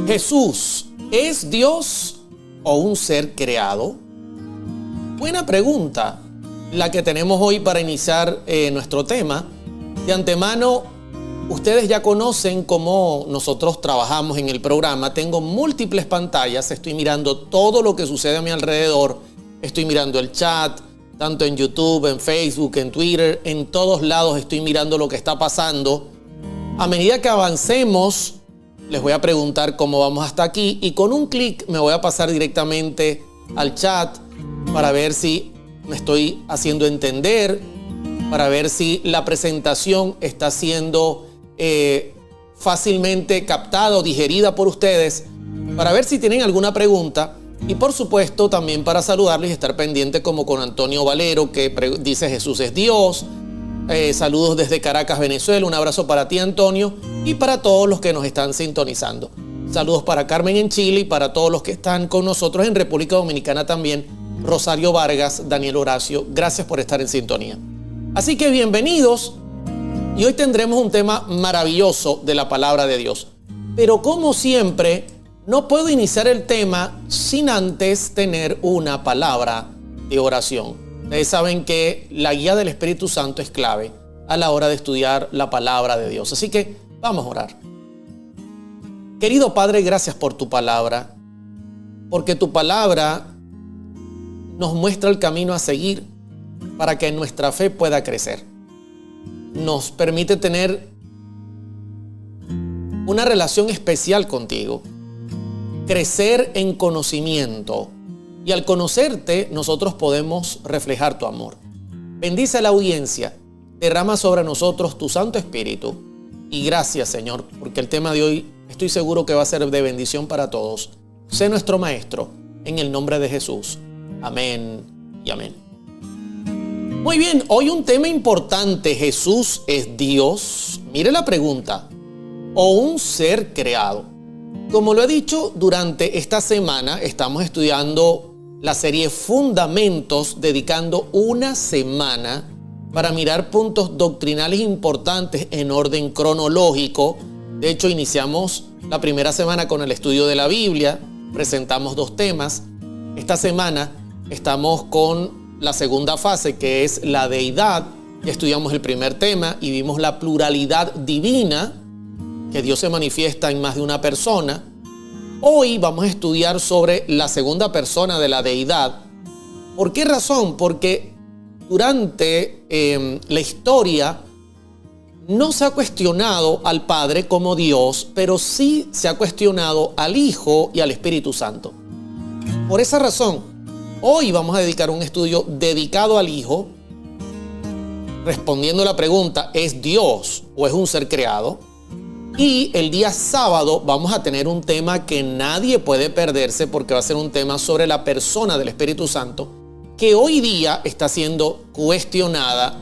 ¿Jesús es Dios o un ser creado? Buena pregunta la que tenemos hoy para iniciar nuestro tema. De antemano, ustedes ya conocen cómo nosotros trabajamos en el programa. Tengo múltiples pantallas, estoy mirando todo lo que sucede a mi alrededor. Estoy mirando el chat, tanto en YouTube, en Facebook, en Twitter, en todos lados estoy mirando lo que está pasando. A medida que avancemos, les voy a preguntar cómo vamos hasta aquí y con un clic me voy a pasar directamente al chat para ver si me estoy haciendo entender, para ver si la presentación está siendo fácilmente captada o digerida por ustedes, para ver si tienen alguna pregunta y por supuesto también para saludarles y estar pendiente como con Antonio Valero que dice Jesús es Dios. Saludos desde Caracas, Venezuela. Un abrazo para ti, Antonio, y para todos los que nos están sintonizando. Saludos para Carmen en Chile y para todos los que están con nosotros en República Dominicana también. Rosario Vargas, Daniel Horacio, gracias por estar en sintonía. Así que bienvenidos. Y hoy tendremos un tema maravilloso de la palabra de Dios. Pero como siempre, no puedo iniciar el tema sin antes tener una palabra de oración. Ustedes saben que la guía del Espíritu Santo es clave a la hora de estudiar la palabra de Dios. Así que vamos a orar. Querido Padre, gracias por tu palabra, porque tu palabra nos muestra el camino a seguir para que nuestra fe pueda crecer. Nos permite tener una relación especial contigo, crecer en conocimiento. Y al conocerte, nosotros podemos reflejar tu amor. Bendice a la audiencia, derrama sobre nosotros tu Santo Espíritu. Y gracias, Señor, porque el tema de hoy estoy seguro que va a ser de bendición para todos. Sé nuestro Maestro, en el nombre de Jesús. Amén y amén. Muy bien, hoy un tema importante. ¿Jesús es Dios? Mire la pregunta. ¿O un ser creado? Como lo he dicho, durante esta semana estamos estudiando la serie Fundamentos, dedicando una semana para mirar puntos doctrinales importantes en orden cronológico. De hecho, iniciamos la primera semana con el estudio de la Biblia, presentamos 2 temas. Esta semana estamos con la segunda fase, que es la deidad. Ya estudiamos el primer tema y vimos la pluralidad divina, que Dios se manifiesta en más de una persona. Hoy vamos a estudiar sobre la segunda persona de la deidad. ¿Por qué razón? Porque durante la historia no se ha cuestionado al Padre como Dios, pero sí se ha cuestionado al Hijo y al Espíritu Santo. Por esa razón, hoy vamos a dedicar un estudio dedicado al Hijo, respondiendo la pregunta, ¿es Dios o es un ser creado? Y el día sábado vamos a tener un tema que nadie puede perderse porque va a ser un tema sobre la persona del Espíritu Santo que hoy día está siendo cuestionada,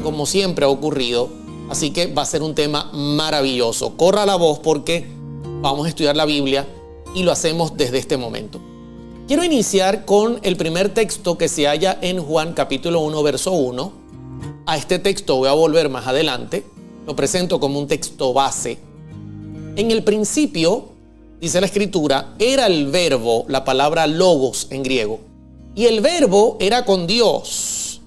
como siempre ha ocurrido. Así que va a ser un tema maravilloso. Corra la voz porque vamos a estudiar la Biblia y lo hacemos desde este momento. Quiero iniciar con el primer texto que se halla en Juan capítulo 1, verso 1. A este texto voy a volver más adelante. Lo presento como un texto base. En el principio, dice la Escritura, era el verbo, la palabra logos en griego. Y el verbo era con Dios.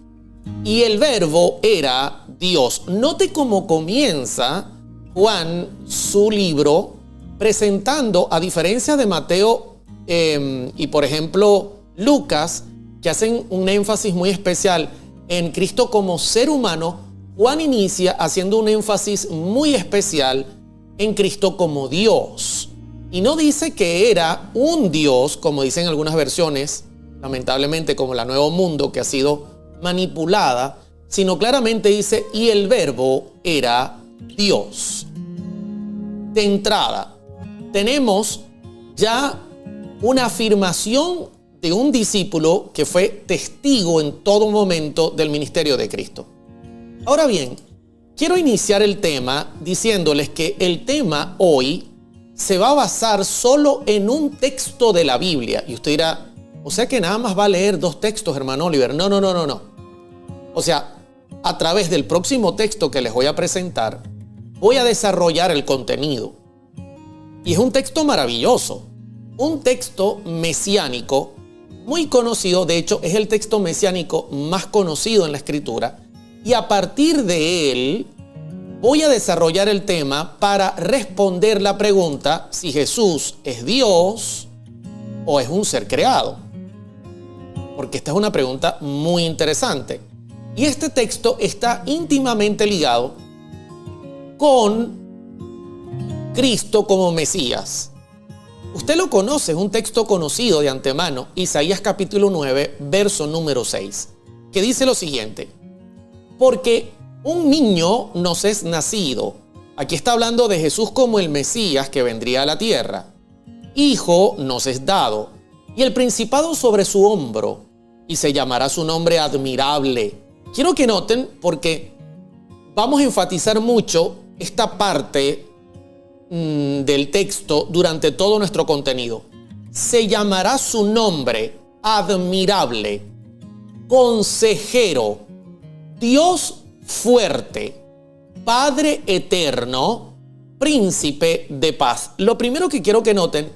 Y el verbo era Dios. Note cómo comienza Juan su libro presentando, a diferencia de Mateo y por ejemplo Lucas, que hacen un énfasis muy especial en Cristo como ser humano, Juan inicia haciendo un énfasis muy especial en Cristo como Dios. Y no dice que era un Dios, como dicen algunas versiones, lamentablemente como la Nuevo Mundo, que ha sido manipulada, sino claramente dice, y el verbo era Dios. De entrada, tenemos ya una afirmación de un discípulo que fue testigo en todo momento del ministerio de Cristo. Ahora bien, quiero iniciar el tema diciéndoles que el tema hoy se va a basar solo en un texto de la Biblia. Y usted dirá, o sea que nada más va a leer 2 textos, hermano Oliver. No. O sea, a través del próximo texto que les voy a presentar, voy a desarrollar el contenido. Y es un texto maravilloso, un texto mesiánico muy conocido. De hecho, es el texto mesiánico más conocido en la Escritura. Y a partir de él voy a desarrollar el tema para responder la pregunta si Jesús es Dios o es un ser creado. Porque esta es una pregunta muy interesante. Y este texto está íntimamente ligado con Cristo como Mesías. Usted lo conoce, es un texto conocido de antemano, Isaías capítulo 9, verso número 6, que dice lo siguiente: porque un niño nos es nacido. Aquí está hablando de Jesús como el Mesías que vendría a la tierra. Hijo nos es dado, y el principado sobre su hombro, y se llamará su nombre admirable. Quiero que noten, porque vamos a enfatizar mucho esta parte del texto durante todo nuestro contenido. Se llamará su nombre admirable, consejero, Dios fuerte, Padre eterno, príncipe de paz. Lo primero que quiero que noten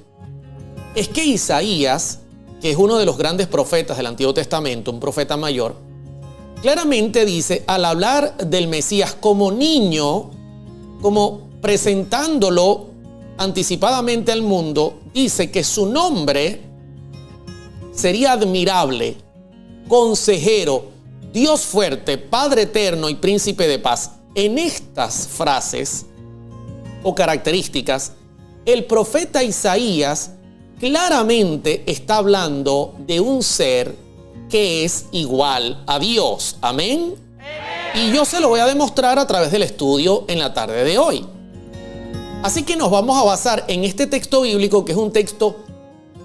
es que Isaías, que es uno de los grandes profetas del Antiguo Testamento, un profeta mayor, claramente dice, al hablar del Mesías como niño, como presentándolo anticipadamente al mundo, dice que su nombre sería admirable, consejero, Dios fuerte, Padre eterno y príncipe de paz. En estas frases o características, el profeta Isaías claramente está hablando de un ser que es igual a Dios. Amén. Y yo se lo voy a demostrar a través del estudio en la tarde de hoy. Así que nos vamos a basar en este texto bíblico, que es un texto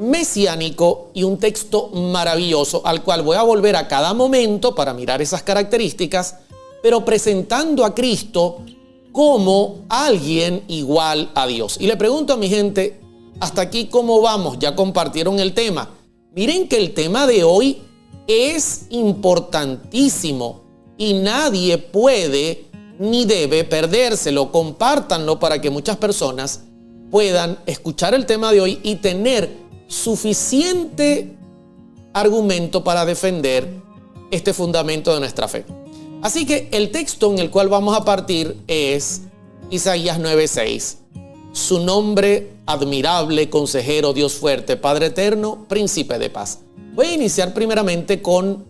mesiánico y un texto maravilloso, al cual voy a volver a cada momento para mirar esas características, pero presentando a Cristo como alguien igual a Dios. Y le pregunto a mi gente, hasta aquí, ¿cómo vamos? Ya compartieron el tema. Miren que el tema de hoy es importantísimo y nadie puede ni debe perdérselo. Compártanlo para que muchas personas puedan escuchar el tema de hoy y tener suficiente argumento para defender este fundamento de nuestra fe. Así que el texto en el cual vamos a partir es Isaías 9:6. Su nombre admirable, consejero, Dios fuerte, Padre eterno, príncipe de paz. Voy a iniciar primeramente con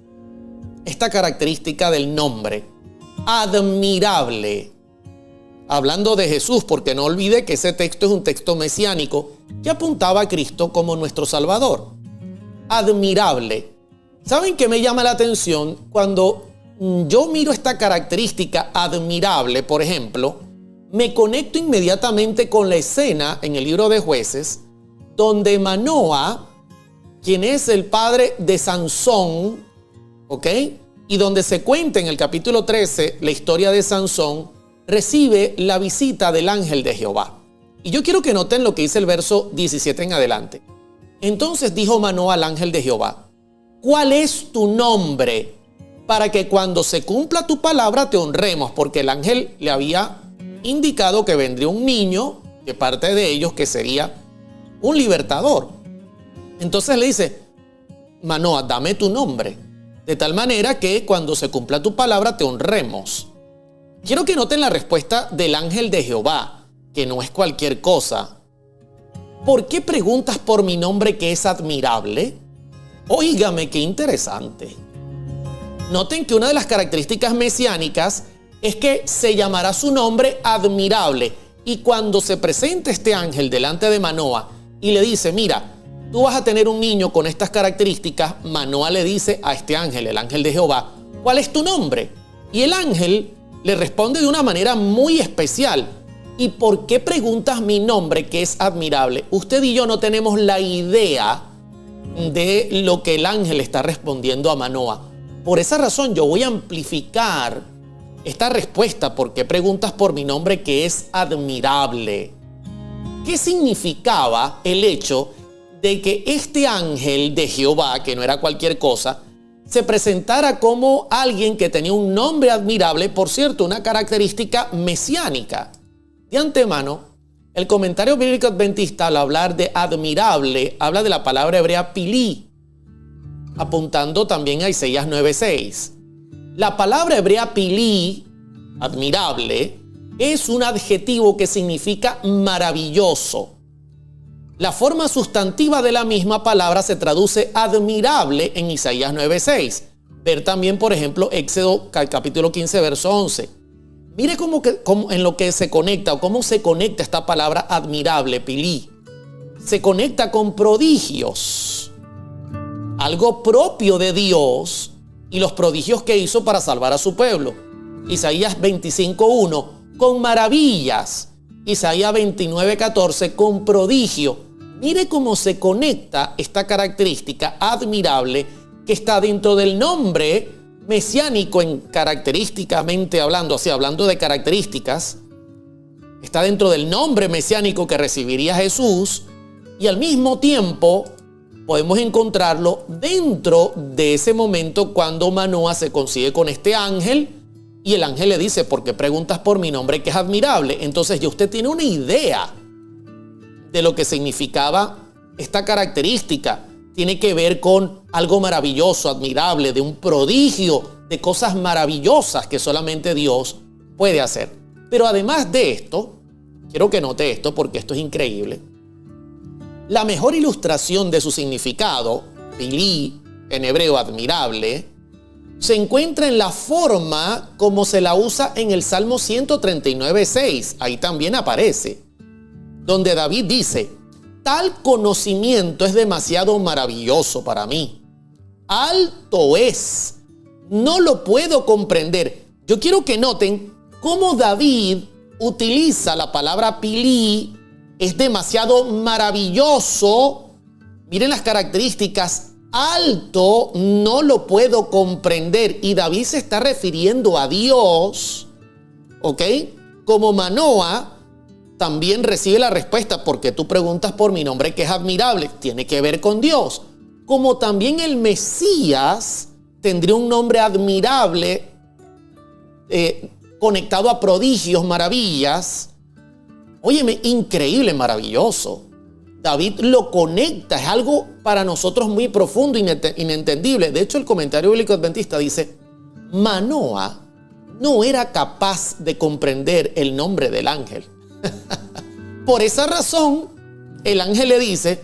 esta característica del nombre, admirable. Hablando de Jesús, porque no olvide que ese texto es un texto mesiánico que apuntaba a Cristo como nuestro Salvador. Admirable. ¿Saben qué me llama la atención? Cuando yo miro esta característica admirable, por ejemplo, me conecto inmediatamente con la escena en el libro de Jueces, donde Manoa, quien es el padre de Sansón, ¿ok? Y donde se cuenta en el capítulo 13 la historia de Sansón, recibe la visita del ángel de Jehová. Y yo quiero que noten lo que dice el verso 17 en adelante. Entonces dijo Manoa al ángel de Jehová: ¿cuál es tu nombre? Para que cuando se cumpla tu palabra te honremos. Porque el ángel le había indicado que vendría un niño de parte de ellos que sería un libertador. Entonces le dice: Manoa, dame tu nombre, de tal manera que cuando se cumpla tu palabra te honremos. Quiero que noten la respuesta del ángel de Jehová, que no es cualquier cosa. ¿Por qué preguntas por mi nombre que es admirable? Óigame, qué interesante. Noten que una de las características mesiánicas es que se llamará su nombre admirable. Y cuando se presenta este ángel delante de Manoa y le dice: mira, tú vas a tener un niño con estas características, Manoa le dice a este ángel, el ángel de Jehová: ¿cuál es tu nombre? Y el ángel le responde de una manera muy especial: ¿y por qué preguntas mi nombre que es admirable? Usted y yo no tenemos la idea de lo que el ángel está respondiendo a Manoa. Por esa razón yo voy a amplificar esta respuesta: ¿por qué preguntas por mi nombre que es admirable? ¿Qué significaba el hecho de que este ángel de Jehová, que no era cualquier cosa, se presentara como alguien que tenía un nombre admirable? Por cierto, una característica mesiánica. De antemano, El comentario bíblico adventista, al hablar de admirable, habla de la palabra hebrea pilí, apuntando también a Isaías 9:6. La palabra hebrea pilí, admirable, es un adjetivo que significa maravilloso. La forma sustantiva de la misma palabra se traduce admirable en Isaías 9:6. Ver también, por ejemplo, Éxodo capítulo 15, verso 11. Mire cómo en lo que se conecta o cómo se conecta esta palabra admirable, pilí. Se conecta con prodigios, algo propio de Dios y los prodigios que hizo para salvar a su pueblo. Isaías 25:1, con maravillas. Isaías 29:14, con prodigio. Mire cómo se conecta esta característica admirable que está dentro del nombre mesiánico característicamente hablando, así hablando de características, está dentro del nombre mesiánico que recibiría Jesús y al mismo tiempo podemos encontrarlo dentro de ese momento cuando Manoah se consigue con este ángel y el ángel le dice, ¿por qué preguntas por mi nombre que es admirable? Entonces ya usted tiene una idea de lo que significaba esta característica. Tiene que ver con algo maravilloso, admirable, de un prodigio, de cosas maravillosas que solamente Dios puede hacer. Pero además de esto, quiero que note esto porque esto es increíble. La mejor ilustración de su significado, pilí, en hebreo admirable, se encuentra en la forma como se la usa en el Salmo 139:6. Ahí también aparece, donde David dice, tal conocimiento es demasiado maravilloso para mí. Alto es, no lo puedo comprender. Yo quiero que noten cómo David utiliza la palabra pilí, es demasiado maravilloso. Miren las características, alto, no lo puedo comprender. Y David se está refiriendo a Dios, ¿ok? Como Manoah también recibe la respuesta, porque tú preguntas por mi nombre que es admirable, tiene que ver con Dios. Como también el Mesías tendría un nombre admirable, conectado a prodigios, maravillas. Óyeme, increíble, maravilloso. David lo conecta, es algo para nosotros muy profundo, inentendible. De hecho, el comentario bíblico adventista dice, Manoah no era capaz de comprender el nombre del ángel. Por esa razón, el ángel le dice,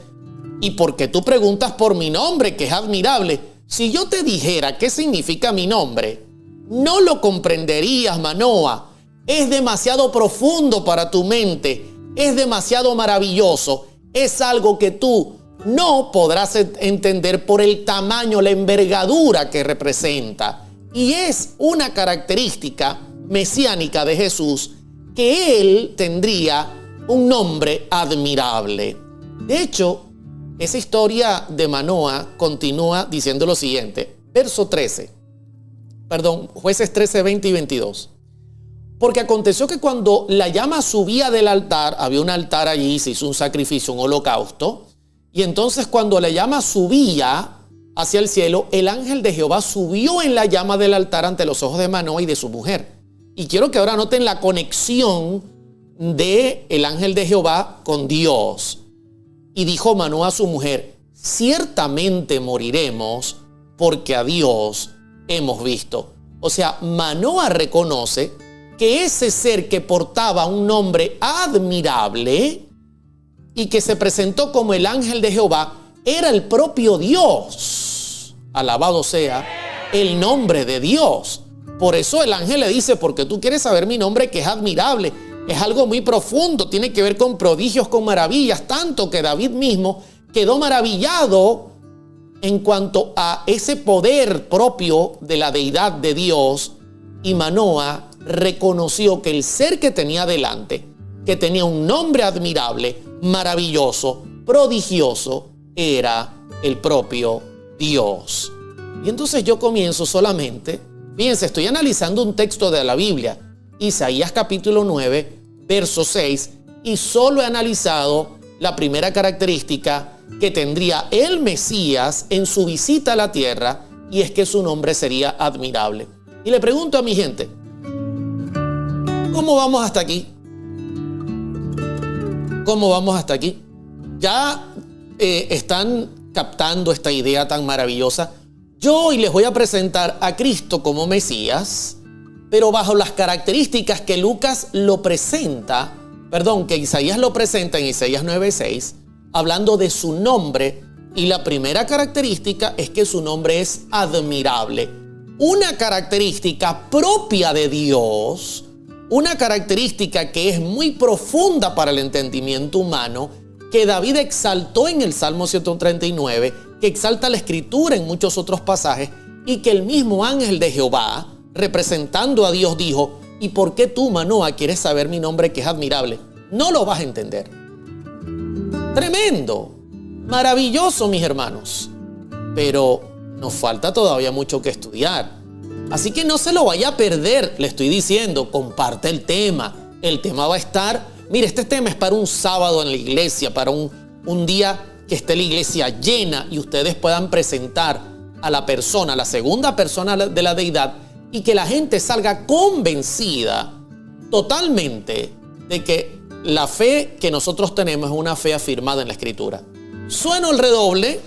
¿y por qué tú preguntas por mi nombre, que es admirable? Si yo te dijera qué significa mi nombre, no lo comprenderías, Manoah. Es demasiado profundo para tu mente, es demasiado maravilloso, es algo que tú no podrás entender por el tamaño, la envergadura que representa. Y es una característica mesiánica de Jesús, que él tendría un nombre admirable. De hecho, esa historia de Manoah continúa diciendo lo siguiente, Jueces 13, 20 y 22. Porque aconteció que cuando la llama subía del altar, había un altar allí, se hizo un sacrificio, un holocausto, y entonces cuando la llama subía hacia el cielo, el ángel de Jehová subió en la llama del altar ante los ojos de Manoah y de su mujer. Y quiero que ahora noten la conexión del ángel de Jehová con Dios. Y dijo Manoah a su mujer, ciertamente moriremos porque a Dios hemos visto. O sea, Manoah reconoce que ese ser que portaba un nombre admirable y que se presentó como el ángel de Jehová era el propio Dios. Alabado sea el nombre de Dios. Por eso el ángel le dice, porque tú quieres saber mi nombre que es admirable. Es algo muy profundo, tiene que ver con prodigios, con maravillas, tanto que David mismo quedó maravillado en cuanto a ese poder propio de la deidad de Dios. Y Manoah reconoció que el ser que tenía delante, que tenía un nombre admirable, maravilloso, prodigioso, era el propio Dios. Y entonces yo comienzo solamente, fíjense, estoy analizando un texto de la Biblia, Isaías capítulo 9, verso 6, y solo he analizado la primera característica que tendría el Mesías en su visita a la tierra, y es que su nombre sería admirable. Y le pregunto a mi gente, ¿cómo vamos hasta aquí? ¿Cómo vamos hasta aquí? ¿Ya están captando esta idea tan maravillosa? Yo hoy les voy a presentar a Cristo como Mesías, pero bajo las características que que Isaías lo presenta en Isaías 9:6, hablando de su nombre. Y la primera característica es que su nombre es admirable. Una característica propia de Dios, una característica que es muy profunda para el entendimiento humano, que David exaltó en el Salmo 139, que exalta la Escritura en muchos otros pasajes, y que el mismo ángel de Jehová, representando a Dios, dijo: ¿y por qué tú, Manoah, quieres saber mi nombre que es admirable? No lo vas a entender. Tremendo, maravilloso, mis hermanos. Pero nos falta todavía mucho que estudiar. Así que no se lo vaya a perder, le estoy diciendo, comparte el tema. El tema va a estar, mire, este tema es para un sábado en la iglesia, para un día que esté la iglesia llena y ustedes puedan presentar a la persona, la segunda persona de la deidad, y que la gente salga convencida totalmente de que la fe que nosotros tenemos es una fe afirmada en la Escritura. Sueno el redoble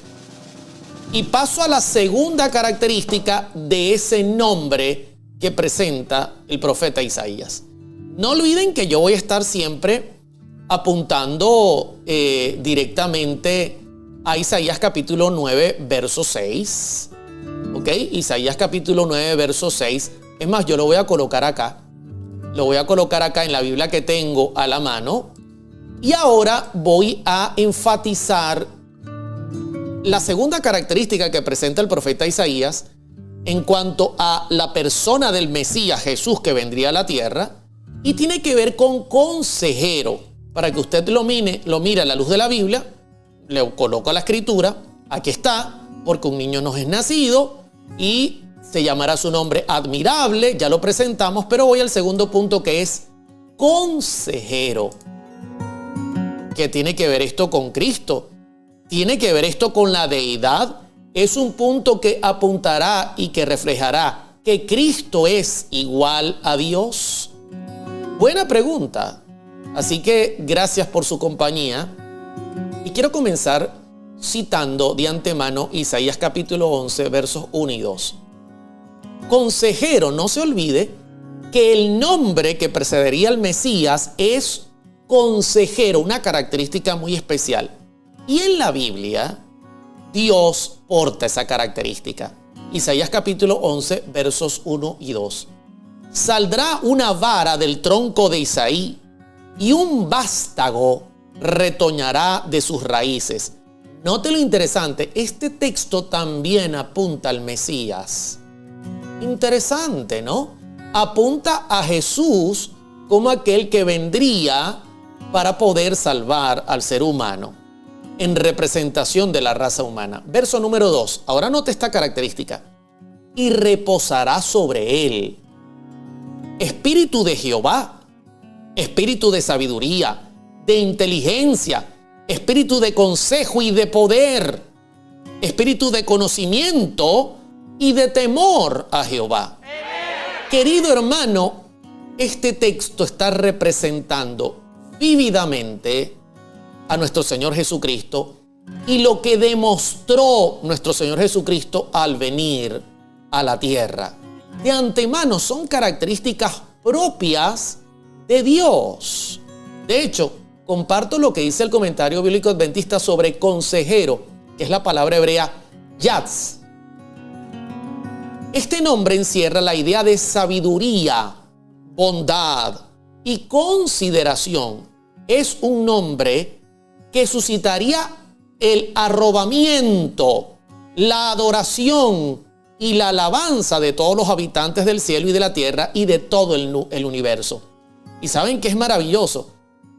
y paso a la segunda característica de ese nombre que presenta el profeta Isaías. No olviden que yo voy a estar siempre apuntando directamente a Isaías capítulo 9, verso 6. ¿Ok? Isaías capítulo 9, verso 6. Es más, yo lo voy a colocar acá. Lo voy a colocar acá en la Biblia que tengo a la mano. Y ahora voy a enfatizar la segunda característica que presenta el profeta Isaías en cuanto a la persona del Mesías, Jesús, que vendría a la tierra, y tiene que ver con consejero. Para que usted lo mire a la luz de la Biblia, le coloco la Escritura, aquí está, porque un niño nos es nacido y se llamará su nombre admirable, ya lo presentamos, pero voy al segundo punto, que es consejero. ¿Qué tiene que ver esto con Cristo? ¿Tiene que ver esto con la deidad? Es un punto que apuntará y que reflejará que Cristo es igual a Dios. Buena pregunta. Así que gracias por su compañía. Y quiero comenzar citando de antemano Isaías capítulo 11, versos 1 y 2. Consejero, no se olvide que el nombre que precedería al Mesías es consejero, una característica muy especial. Y en la Biblia, Dios porta esa característica. Isaías capítulo 11, versos 1 y 2. Saldrá una vara del tronco de Isaí y un vástago retoñará de sus raíces. Note lo interesante, este texto también apunta al Mesías. Interesante, ¿no? Apunta a Jesús como aquel que vendría para poder salvar al ser humano, en representación de la raza humana. Verso número 2. Ahora note esta característica. Y reposará sobre él espíritu de Jehová, espíritu de sabiduría, de inteligencia, espíritu de consejo y de poder, espíritu de conocimiento y de temor a Jehová. Querido hermano, este texto está representando vívidamente a nuestro Señor Jesucristo y lo que demostró nuestro Señor Jesucristo al venir a la tierra. De antemano son características propias de Dios. De hecho, comparto lo que dice el comentario bíblico adventista sobre consejero, que es la palabra hebrea yatz. Este nombre encierra la idea de sabiduría, bondad y consideración. Es un nombre que suscitaría el arrobamiento, la adoración y la alabanza de todos los habitantes del cielo y de la tierra y de todo el universo. ¿Y saben qué es maravilloso?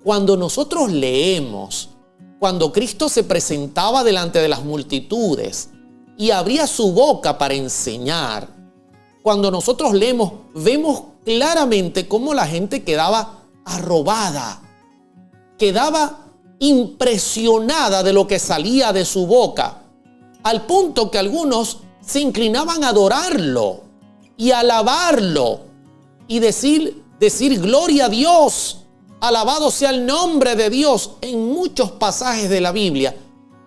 Cuando nosotros leemos, cuando Cristo se presentaba delante de las multitudes y abría su boca para enseñar, cuando nosotros leemos, vemos claramente cómo la gente quedaba arrobada, quedaba impresionada de lo que salía de su boca, al punto que algunos se inclinaban a adorarlo y alabarlo y decir gloria a Dios, Alabado sea el nombre de Dios. En muchos pasajes de la Biblia,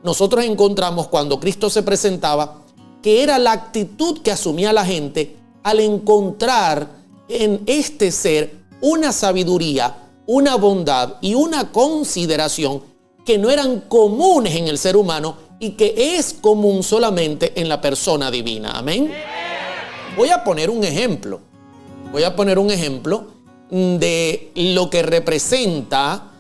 nosotros encontramos cuando Cristo se presentaba, que era la actitud que asumía la gente al encontrar en este ser una sabiduría, una bondad y una consideración que no eran comunes en el ser humano y que es común solamente en la persona divina. Amén. Voy a poner un ejemplo. De lo que representa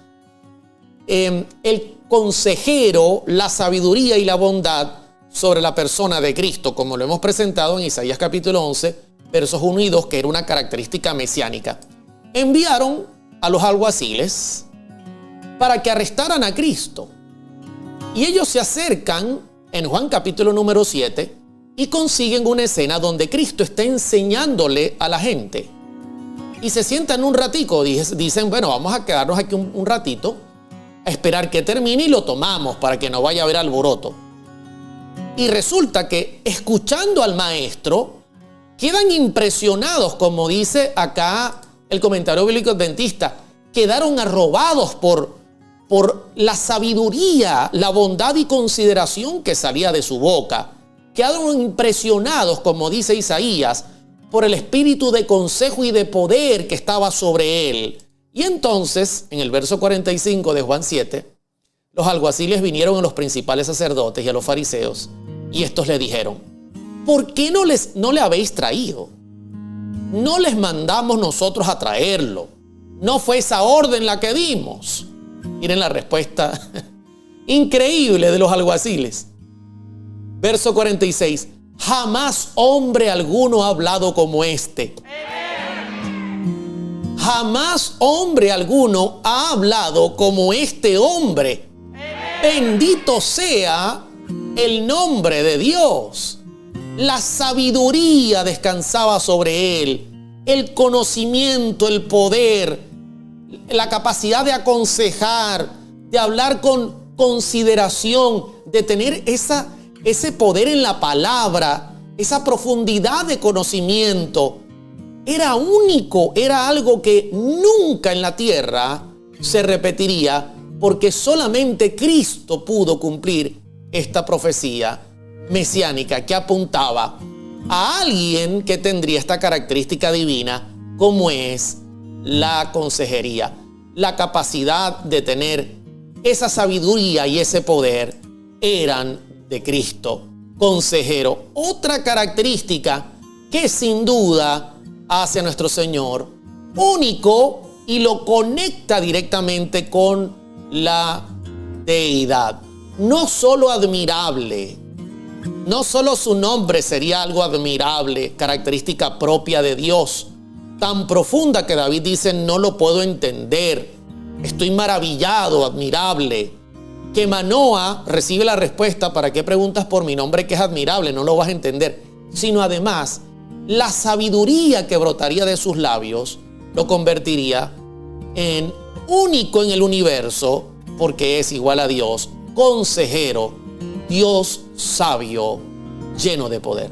el consejero, la sabiduría y la bondad sobre la persona de Cristo, como lo hemos presentado en Isaías capítulo 11, versos 1 y 2, que era una característica mesiánica. Enviaron a los alguaciles para que arrestaran a Cristo. Y ellos se acercan en Juan capítulo número 7 y consiguen una escena donde Cristo está enseñándole a la gente. Y se sientan un ratico, dicen, bueno, vamos a quedarnos aquí un ratito, a esperar que termine y lo tomamos para que no vaya a haber alboroto. Y resulta que escuchando al maestro, quedan impresionados, como dice acá el comentario bíblico adventista, quedaron arrobados por la sabiduría, la bondad y consideración que salía de su boca. Quedaron impresionados, como dice Isaías, por el espíritu de consejo y de poder que estaba sobre él. Y entonces, en el verso 45 de Juan 7, los alguaciles vinieron a los principales sacerdotes y a los fariseos, y estos le dijeron, ¿por qué no le habéis traído? No les mandamos nosotros a traerlo. No fue esa orden la que dimos. Miren la respuesta increíble de los alguaciles. Verso 46. Jamás hombre alguno ha hablado como este. Jamás hombre alguno ha hablado como este hombre. Bendito sea el nombre de Dios. La sabiduría descansaba sobre él, el conocimiento, el poder, la capacidad de aconsejar, de hablar con consideración, de tener ese poder en la palabra, esa profundidad de conocimiento. Era único, era algo que nunca en la tierra se repetiría, porque solamente Cristo pudo cumplir esta profecía mesiánica que apuntaba a alguien que tendría esta característica divina, como es la consejería, la capacidad de tener esa sabiduría y ese poder eran de Cristo, consejero. Otra característica que sin duda hace a nuestro Señor único y lo conecta directamente con la deidad. No solo admirable, no solo su nombre sería algo admirable, característica propia de Dios, tan profunda que David dice, no lo puedo entender, estoy maravillado, admirable. Que Manoah recibe la respuesta, ¿para qué preguntas por mi nombre que es admirable? No lo vas a entender. Sino además, la sabiduría que brotaría de sus labios lo convertiría en único en el universo, porque es igual a Dios, consejero, Dios sabio, lleno de poder.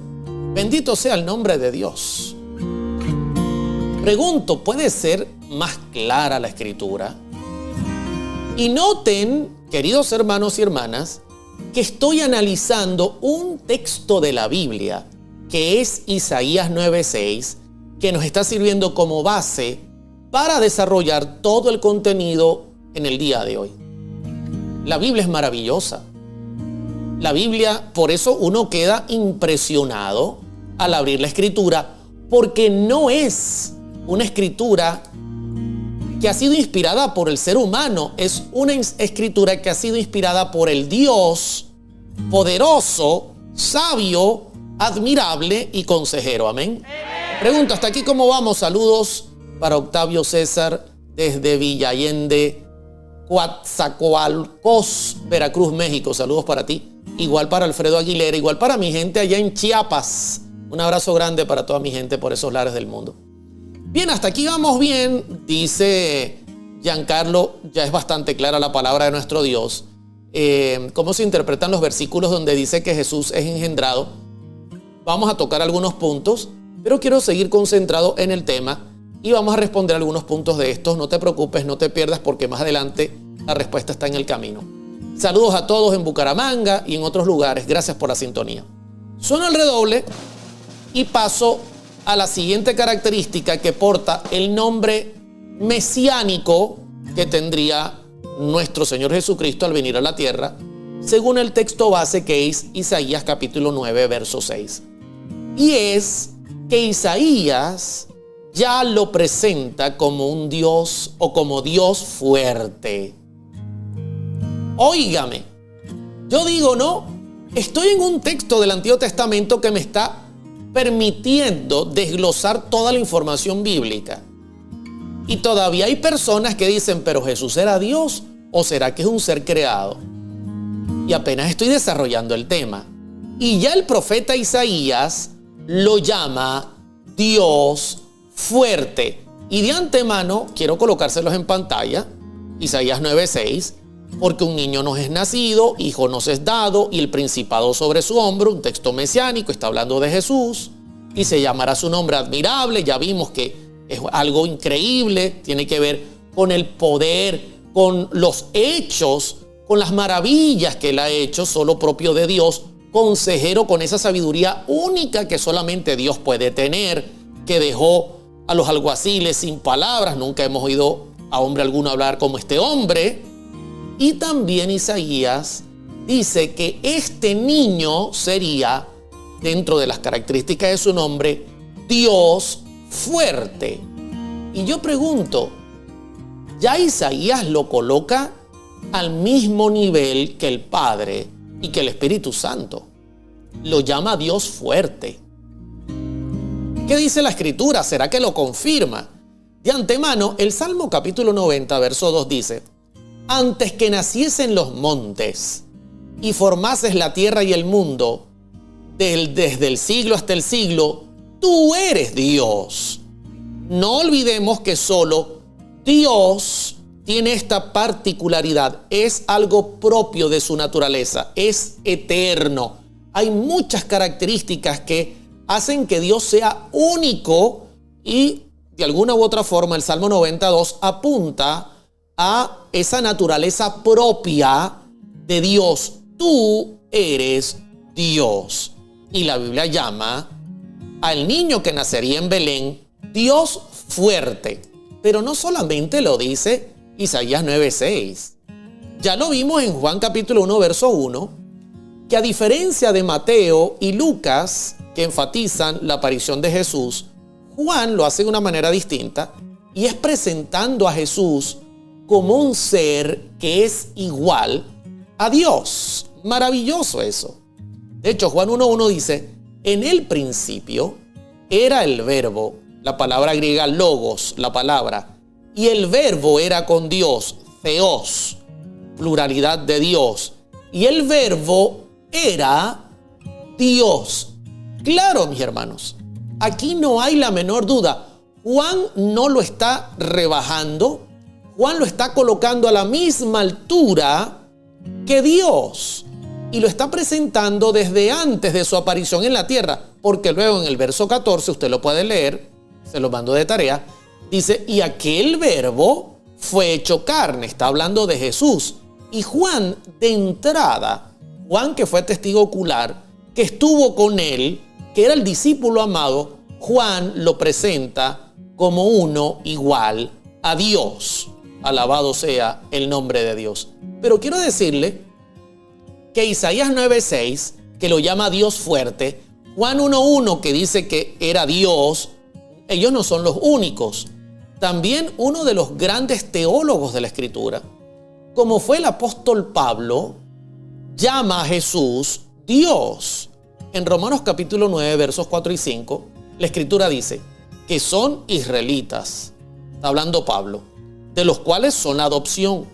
Bendito sea el nombre de Dios. Pregunto, ¿puede ser más clara la Escritura? Y noten, queridos hermanos y hermanas, que estoy analizando un texto de la Biblia, que es Isaías 9:6, que nos está sirviendo como base para desarrollar todo el contenido en el día de hoy. La Biblia es maravillosa. La Biblia, por eso uno queda impresionado al abrir la Escritura, porque no es una escritura que ha sido inspirada por el ser humano, es una escritura que ha sido inspirada por el Dios poderoso, sabio, admirable y consejero. Amén. Pregunta, ¿hasta aquí cómo vamos? Saludos para Octavio César desde Villa Allende, Coatzacoalcos, Veracruz, México. Saludos para ti. Igual para Alfredo Aguilera, igual para mi gente allá en Chiapas. Un abrazo grande para toda mi gente por esos lares del mundo. Bien, hasta aquí vamos bien, dice Giancarlo, ya es bastante clara la palabra de nuestro Dios. ¿Cómo se interpretan los versículos donde dice que Jesús es engendrado? Vamos a tocar algunos puntos, pero quiero seguir concentrado en el tema y vamos a responder algunos puntos de estos. No te preocupes, no te pierdas, porque más adelante la respuesta está en el camino. Saludos a todos en Bucaramanga y en otros lugares. Gracias por la sintonía. Sueno el redoble y paso a la siguiente característica que porta el nombre mesiánico que tendría nuestro Señor Jesucristo al venir a la tierra, según el texto base que es Isaías capítulo 9, verso 6. Y es que Isaías ya lo presenta como un Dios o como Dios fuerte. Óigame, yo digo, no, estoy en un texto del Antiguo Testamento que me está permitiendo desglosar toda la información bíblica. Y todavía hay personas que dicen, pero Jesús era Dios o será que es un ser creado. Y apenas estoy desarrollando el tema. Y ya el profeta Isaías lo llama Dios fuerte. Y de antemano quiero colocárselos en pantalla. Isaías 9:6. Porque un niño nos es nacido, hijo nos es dado, y el principado sobre su hombro, un texto mesiánico, está hablando de Jesús, y se llamará su nombre admirable. Ya vimos que es algo increíble, tiene que ver con el poder, con los hechos, con las maravillas que él ha hecho, solo propio de Dios, consejero con esa sabiduría única que solamente Dios puede tener, que dejó a los alguaciles sin palabras. Nunca hemos oído a hombre alguno hablar como este hombre. Y también Isaías dice que este niño sería, dentro de las características de su nombre, Dios fuerte. Y yo pregunto, ¿ya Isaías lo coloca al mismo nivel que el Padre y que el Espíritu Santo? Lo llama Dios fuerte. ¿Qué dice la Escritura? ¿Será que lo confirma? De antemano, el Salmo capítulo 90, verso 2 dice: antes que naciesen los montes y formases la tierra y el mundo, desde el siglo hasta el siglo, tú eres Dios. No olvidemos que solo Dios tiene esta particularidad. Es algo propio de su naturaleza. Es eterno. Hay muchas características que hacen que Dios sea único y de alguna u otra forma el Salmo 92 apunta a esa naturaleza propia de Dios. Tú eres Dios. Y la Biblia llama al niño que nacería en Belén Dios fuerte. Pero no solamente lo dice Isaías 9:6. Ya lo vimos en Juan capítulo 1, verso 1, que a diferencia de Mateo y Lucas, que enfatizan la aparición de Jesús, Juan lo hace de una manera distinta y es presentando a Jesús como un ser que es igual a Dios. Maravilloso eso. De hecho, Juan 1:1 dice: en el principio era el verbo, la palabra griega logos, la palabra, y el verbo era con Dios, theos, pluralidad de Dios, y el verbo era Dios. Claro, mis hermanos, aquí no hay la menor duda. Juan no lo está rebajando. Juan lo está colocando a la misma altura que Dios y lo está presentando desde antes de su aparición en la tierra, porque luego en el verso 14, usted lo puede leer, se lo mando de tarea, dice: y aquel verbo fue hecho carne. Está hablando de Jesús. Y Juan, de entrada, Juan, que fue testigo ocular, que estuvo con él, que era el discípulo amado, Juan lo presenta como uno igual a Dios. Alabado sea el nombre de Dios. Pero quiero decirle que Isaías 9:6, que lo llama Dios fuerte, Juan 1:1, que dice que era Dios, ellos no son los únicos. También uno de los grandes teólogos de la Escritura, como fue el apóstol Pablo, llama a Jesús Dios. En Romanos capítulo 9, versos 4 y 5, la Escritura dice que son israelitas, está hablando Pablo, de los cuales son la adopción,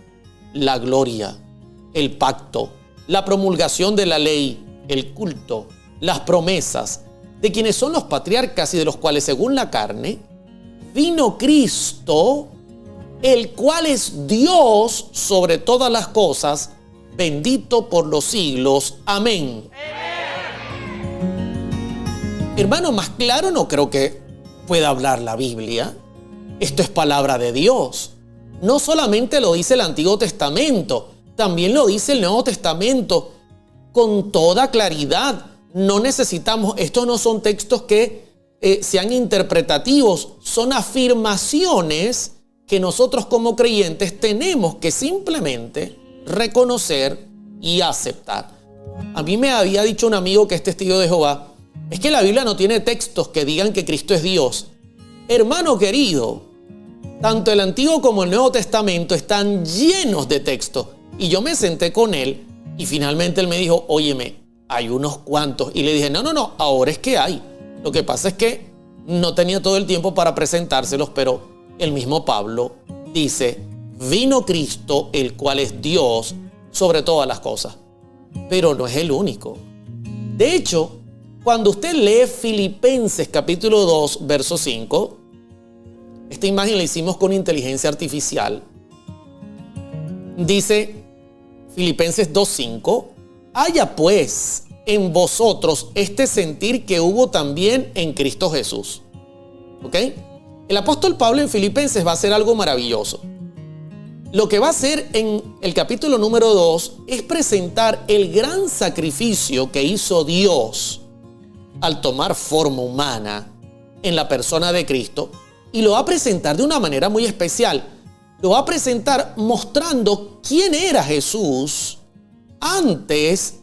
la gloria, el pacto, la promulgación de la ley, el culto, las promesas, de quienes son los patriarcas y de los cuales, según la carne, vino Cristo, el cual es Dios sobre todas las cosas, bendito por los siglos. Amén. Hermano, más claro no creo que pueda hablar la Biblia. Esto es palabra de Dios. No solamente lo dice el Antiguo Testamento, también lo dice el Nuevo Testamento con toda claridad. No necesitamos, estos no son textos que sean interpretativos, son afirmaciones que nosotros como creyentes tenemos que simplemente reconocer y aceptar. A mí me había dicho un amigo que es testigo de Jehová, es que la Biblia no tiene textos que digan que Cristo es Dios. Hermano querido, tanto el Antiguo como el Nuevo Testamento están llenos de textos. Y yo me senté con él y finalmente él me dijo, óyeme, hay unos cuantos. Y le dije, no, ahora es que hay. Lo que pasa es que no tenía todo el tiempo para presentárselos, pero el mismo Pablo dice, vino Cristo, el cual es Dios sobre todas las cosas. Pero no es el único. De hecho, cuando usted lee Filipenses capítulo 2, verso 5, esta imagen la hicimos con inteligencia artificial. Dice Filipenses 2:5, haya pues en vosotros este sentir que hubo también en Cristo Jesús. ¿Ok? El apóstol Pablo en Filipenses va a hacer algo maravilloso. Lo que va a hacer en el capítulo número 2 es presentar el gran sacrificio que hizo Dios al tomar forma humana en la persona de Cristo, y lo va a presentar de una manera muy especial. Lo va a presentar mostrando quién era Jesús antes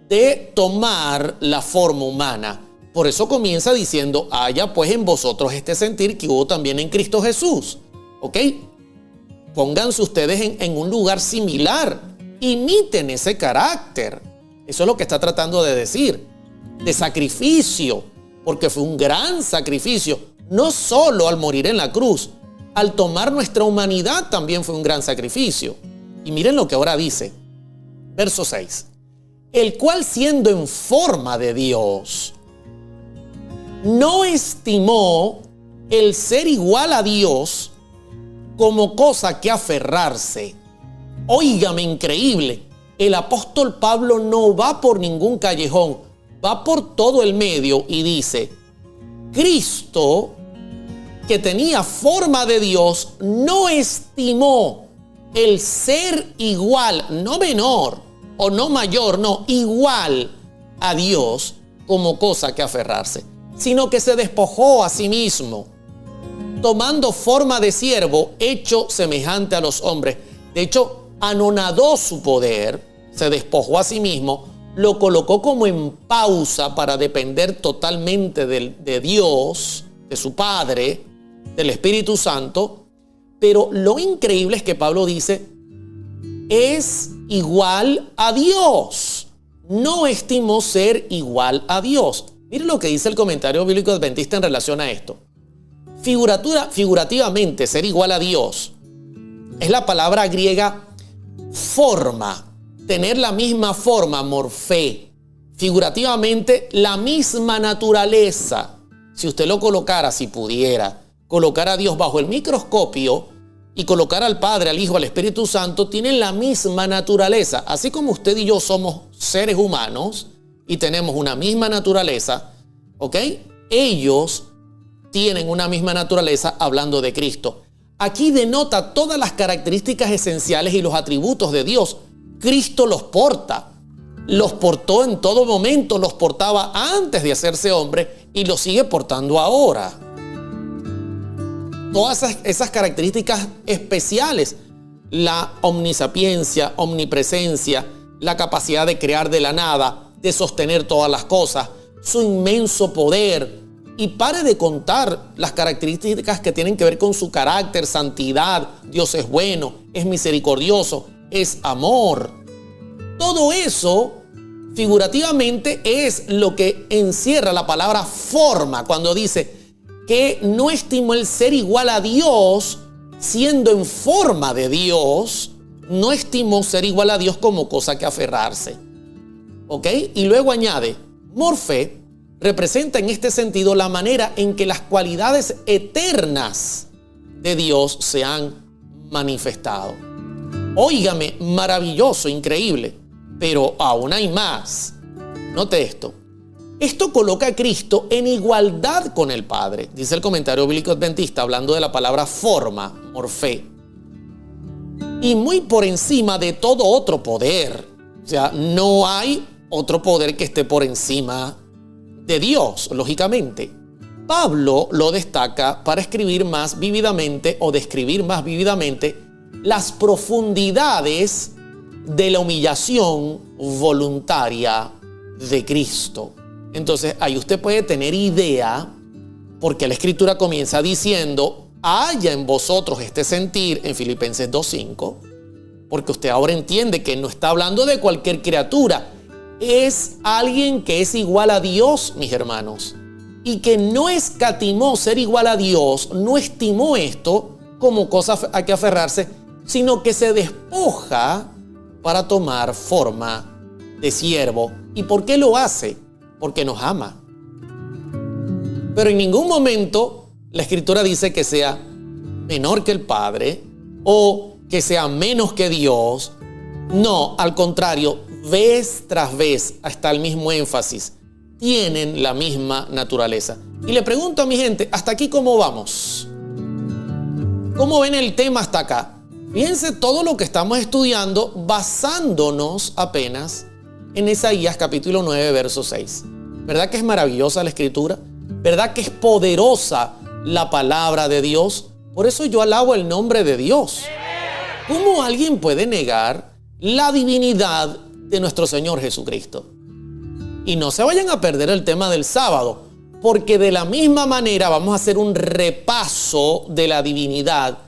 de tomar la forma humana. Por eso comienza diciendo, haya pues en vosotros este sentir que hubo también en Cristo Jesús. ¿Ok? Pónganse ustedes en un lugar similar. Imiten ese carácter. Eso es lo que está tratando de decir. De sacrificio. Porque fue un gran sacrificio. No solo al morir en la cruz, al tomar nuestra humanidad también fue un gran sacrificio. Y miren lo que ahora dice, verso 6. El cual siendo en forma de Dios, no estimó el ser igual a Dios como cosa que aferrarse. Óigame, increíble. El apóstol Pablo no va por ningún callejón, va por todo el medio y dice, Cristo, que tenía forma de Dios, no estimó el ser igual, no menor o no mayor, no, igual a Dios como cosa que aferrarse, sino que se despojó a sí mismo, tomando forma de siervo, hecho semejante a los hombres. De hecho, anonadó su poder, se despojó a sí mismo, lo colocó como en pausa para depender totalmente de Dios, de su Padre, del Espíritu Santo. Pero lo increíble es que Pablo dice, es igual a Dios. No estimó ser igual a Dios. Miren lo que dice el comentario bíblico adventista en relación a esto. Figurativamente, ser igual a Dios es la palabra griega forma, tener la misma forma, morfé. Figurativamente, la misma naturaleza. Si usted lo colocara, si pudiera, colocar a Dios bajo el microscopio y colocar al Padre, al Hijo, al Espíritu Santo, tienen la misma naturaleza. Así como usted y yo somos seres humanos y tenemos una misma naturaleza, ¿ok? Ellos tienen una misma naturaleza hablando de Cristo. Aquí denota todas las características esenciales y los atributos de Dios. Cristo los porta. Los portó en todo momento, los portaba antes de hacerse hombre y los sigue portando ahora. Todas esas características especiales, la omnisapiencia, omnipresencia, la capacidad de crear de la nada, de sostener todas las cosas, su inmenso poder. Y pare de contar las características que tienen que ver con su carácter, santidad. Dios es bueno, es misericordioso, es amor. Todo eso, figurativamente, es lo que encierra la palabra forma, cuando dice que no estimó el ser igual a Dios, siendo en forma de Dios, no estimó ser igual a Dios como cosa que aferrarse. ¿Ok? Y luego añade, morfe representa en este sentido la manera en que las cualidades eternas de Dios se han manifestado. Óigame, maravilloso, increíble, pero aún hay más. Note esto. Esto coloca a Cristo en igualdad con el Padre, dice el comentario bíblico adventista, hablando de la palabra forma, morfé, y muy por encima de todo otro poder. O sea, no hay otro poder que esté por encima de Dios, lógicamente. Pablo lo destaca para escribir más vívidamente o describir más vívidamente las profundidades de la humillación voluntaria de Cristo. Entonces, ahí usted puede tener idea, porque la Escritura comienza diciendo: haya en vosotros este sentir, en Filipenses 2:5, porque usted ahora entiende que no está hablando de cualquier criatura, es alguien que es igual a Dios, mis hermanos, y que no escatimó ser igual a Dios, no estimó esto como cosa a que aferrarse, sino que se despoja para tomar forma de siervo. ¿Y por qué lo hace? Porque nos ama. Pero en ningún momento la Escritura dice que sea menor que el Padre o que sea menos que Dios. No, al contrario, vez tras vez, hasta el mismo énfasis, tienen la misma naturaleza. Y le pregunto a mi gente, ¿hasta aquí cómo vamos? ¿Cómo ven el tema hasta acá? Fíjense todo lo que estamos estudiando basándonos apenas en Isaías capítulo 9, verso 6. ¿Verdad que es maravillosa la Escritura? ¿Verdad que es poderosa la palabra de Dios? Por eso yo alabo el nombre de Dios. ¿Cómo alguien puede negar la divinidad de nuestro Señor Jesucristo? Y no se vayan a perder el tema del sábado, porque de la misma manera vamos a hacer un repaso de la divinidad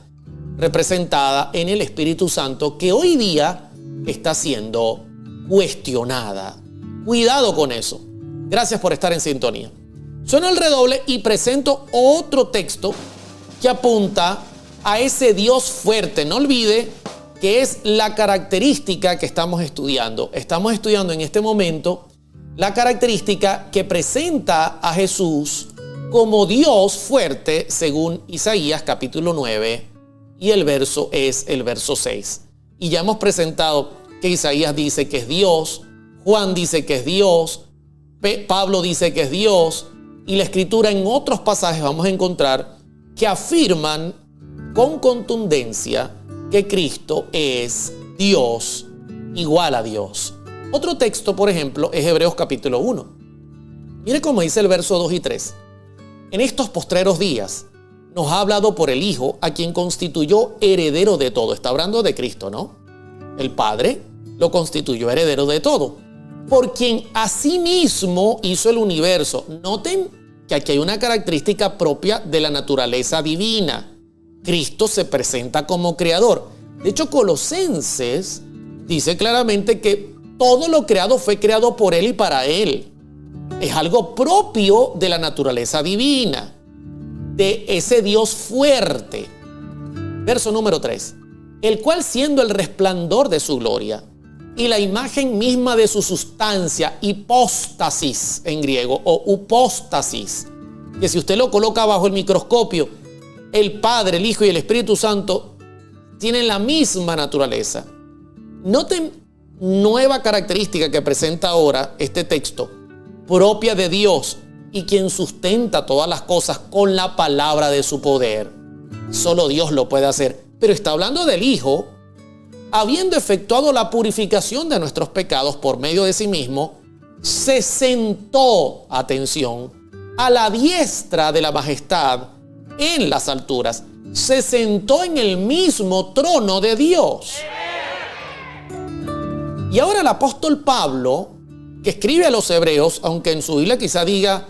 representada en el Espíritu Santo, que hoy día está siendo cuestionada. Cuidado con eso. Gracias por estar en sintonía. Suena el redoble y presento otro texto que apunta a ese Dios fuerte. No olvide que es la característica que estamos estudiando. Estamos estudiando en este momento la característica que presenta a Jesús como Dios fuerte, según Isaías capítulo 9, y el verso es el verso 6. Y ya hemos presentado que Isaías dice que es Dios, Juan dice que es Dios, Pablo dice que es Dios, y la Escritura en otros pasajes vamos a encontrar que afirman con contundencia que Cristo es Dios, igual a Dios. Otro texto, por ejemplo, es Hebreos capítulo 1. Mire cómo dice el verso 2 y 3. En estos postreros días nos ha hablado por el Hijo, a quien constituyó heredero de todo. Está hablando de Cristo, ¿no? El Padre lo constituyó heredero de todo, por quien asimismo hizo el universo. Noten que aquí hay una característica propia de la naturaleza divina. Cristo se presenta como creador. De hecho, Colosenses dice claramente que todo lo creado fue creado por Él y para Él. Es algo propio de la naturaleza divina, de ese Dios fuerte. Verso número 3. El cual, siendo el resplandor de su gloria y la imagen misma de su sustancia, hipóstasis en griego, o upóstasis, que si usted lo coloca bajo el microscopio, el Padre, el Hijo y el Espíritu Santo tienen la misma naturaleza. Noten nueva característica que presenta ahora este texto, propia de Dios y quien sustenta todas las cosas con la palabra de su poder. Solo Dios lo puede hacer. Pero está hablando del Hijo, habiendo efectuado la purificación de nuestros pecados por medio de sí mismo, se sentó, atención, a la diestra de la majestad en las alturas. Se sentó en el mismo trono de Dios. Y ahora el apóstol Pablo, que escribe a los hebreos, aunque en su Biblia quizá diga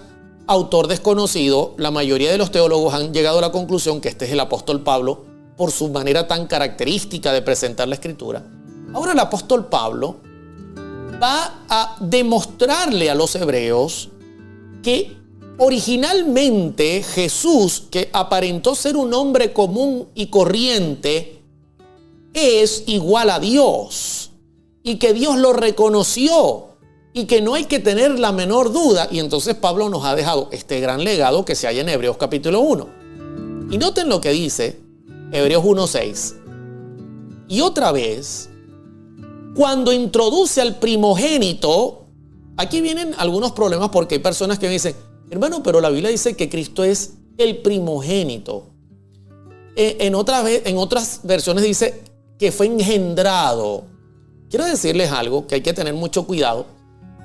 autor desconocido, la mayoría de los teólogos han llegado a la conclusión que este es el apóstol Pablo por su manera tan característica de presentar la Escritura. Ahora el apóstol Pablo va a demostrarle a los hebreos que originalmente Jesús, que aparentó ser un hombre común y corriente, es igual a Dios y que Dios lo reconoció y que no hay que tener la menor duda. Y entonces Pablo nos ha dejado este gran legado que se halla en Hebreos capítulo 1. Y noten lo que dice Hebreos 1:6. Y otra vez, cuando introduce al primogénito, Aquí vienen algunos problemas porque hay personas que me dicen, hermano, pero la Biblia dice que Cristo es el primogénito. En otras versiones dice que fue engendrado. Quiero decirles algo que hay que tener mucho cuidado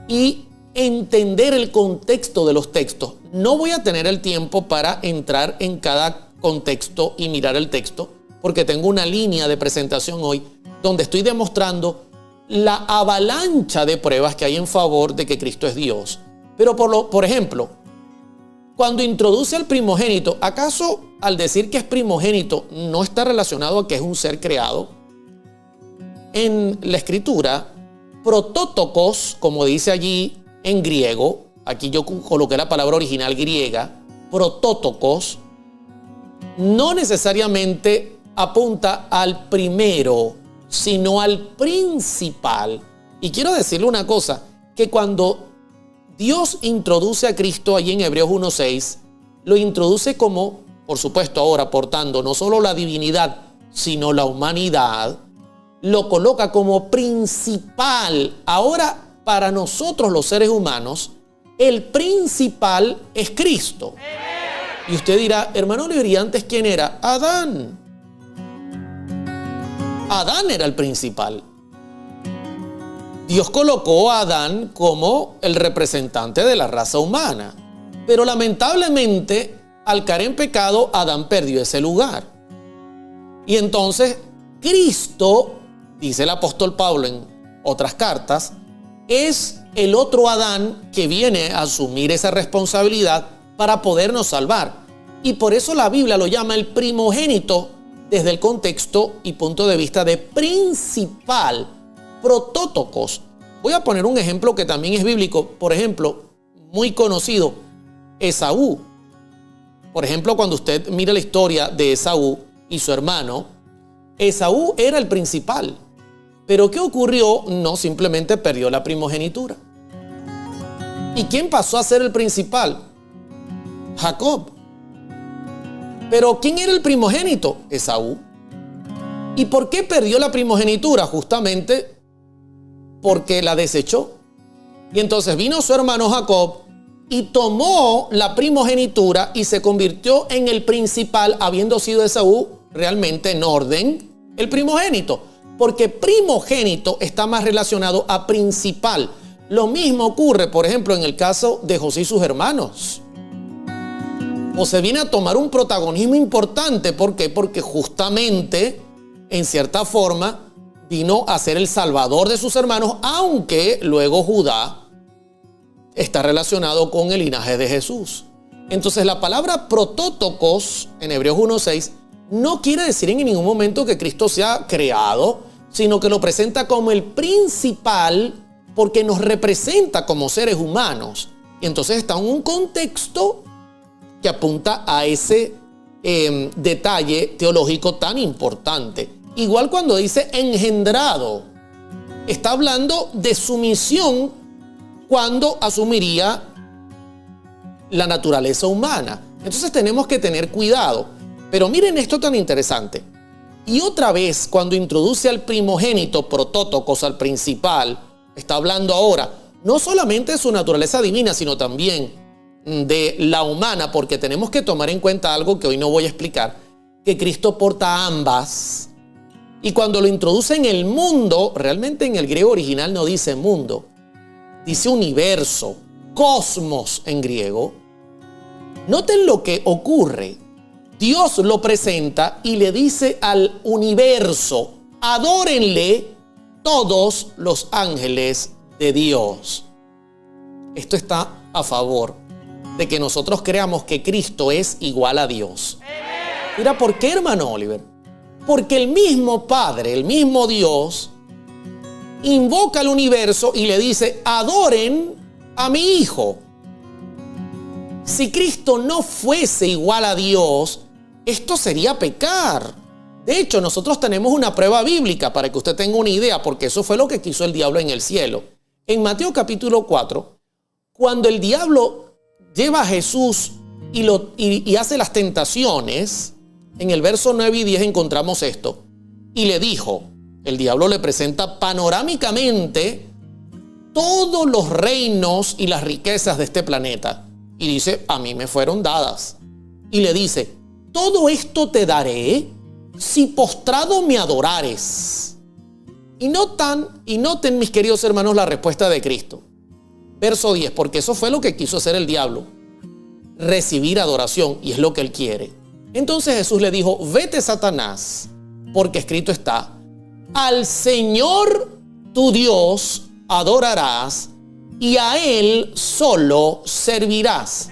y entender el contexto de los textos. No voy a tener el tiempo para entrar en cada contexto y mirar el texto, porque tengo una línea de presentación hoy donde estoy demostrando la avalancha de pruebas que hay en favor de que Cristo es Dios. Pero por ejemplo, cuando introduce al primogénito, ¿acaso al decir que es primogénito no está relacionado a que es un ser creado? En la escritura, protótokos, como dice allí en griego, aquí yo coloqué la palabra original griega, protótokos, no necesariamente apunta al primero, sino al principal. Y quiero decirle una cosa, que cuando Dios introduce a Cristo allí en Hebreos 1:6, lo introduce como, por supuesto ahora portando no solo la divinidad, sino la humanidad, lo coloca como principal. Ahora, para nosotros los seres humanos, el principal es Cristo. Y usted dirá, hermano Oliver, ¿y antes quién era? Adán. Adán era el principal. Dios colocó a Adán como el representante de la raza humana. Pero lamentablemente, al caer en pecado, Adán perdió ese lugar. Y entonces, Cristo, dice el apóstol Pablo en otras cartas, es el otro Adán que viene a asumir esa responsabilidad para podernos salvar. Y por eso la Biblia lo llama el primogénito desde el contexto y punto de vista de principal, protótokos. Voy a poner un ejemplo que también es bíblico, por ejemplo, muy conocido, Esaú. Por ejemplo, cuando usted mira la historia de Esaú y su hermano, Esaú era el principal. Pero ¿qué ocurrió? No, simplemente perdió la primogenitura. ¿Y quién pasó a ser el principal? Jacob. Pero ¿quién era el primogénito? Esaú. ¿Y por qué perdió la primogenitura? Justamente porque la desechó. Y entonces vino su hermano Jacob y tomó la primogenitura y se convirtió en el principal, habiendo sido Esaú realmente en orden el primogénito. Porque primogénito está más relacionado a principal. Lo mismo ocurre, por ejemplo, en el caso de José y sus hermanos. José viene a tomar un protagonismo importante. ¿Por qué? Porque justamente, en cierta forma, vino a ser el salvador de sus hermanos, aunque luego Judá está relacionado con el linaje de Jesús. Entonces, la palabra protótokos en Hebreos 1:6 no quiere decir en ningún momento que Cristo sea creado, sino que lo presenta como el principal porque nos representa como seres humanos. Y entonces está en un contexto que apunta a ese detalle teológico tan importante. Igual cuando dice engendrado, está hablando de su misión cuando asumiría la naturaleza humana. Entonces tenemos que tener cuidado. Pero miren esto tan interesante. Y otra vez, cuando introduce al primogénito, protótokos, al principal, está hablando ahora no solamente de su naturaleza divina, sino también de la humana, porque tenemos que tomar en cuenta algo que hoy no voy a explicar, que Cristo porta ambas. Y cuando lo introduce en el mundo, realmente en el griego original no dice mundo, dice universo, cosmos en griego. Noten lo que ocurre. Dios lo presenta y le dice al universo, adórenle todos los ángeles de Dios. Esto está a favor de que nosotros creamos que Cristo es igual a Dios. Mira, ¿por qué, hermano Oliver? Porque el mismo Padre, el mismo Dios, invoca al universo y le dice, adoren a mi Hijo. Si Cristo no fuese igual a Dios, esto sería pecar. De hecho, nosotros tenemos una prueba bíblica para que usted tenga una idea, porque eso fue lo que quiso el diablo en el cielo. En Mateo capítulo 4, cuando el diablo lleva a Jesús y hace las tentaciones, en el verso 9 y 10 encontramos esto. Y le dijo, el diablo le presenta panorámicamente todos los reinos y las riquezas de este planeta. Y dice, a mí me fueron dadas. Y le dice, todo esto te daré si postrado me adorares. Y noten, mis queridos hermanos, la respuesta de Cristo. Verso 10, porque eso fue lo que quiso hacer el diablo. Recibir adoración, y es lo que él quiere. Entonces Jesús le dijo, vete, Satanás, porque escrito está, al Señor tu Dios adorarás y a Él solo servirás.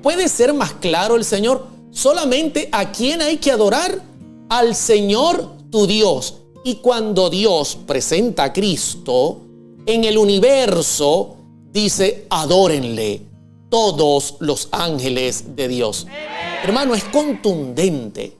¿Puede ser más claro el Señor? Solamente a quién hay que adorar, al Señor tu Dios. Y cuando Dios presenta a Cristo en el universo, dice, adórenle todos los ángeles de Dios. Hermano, es contundente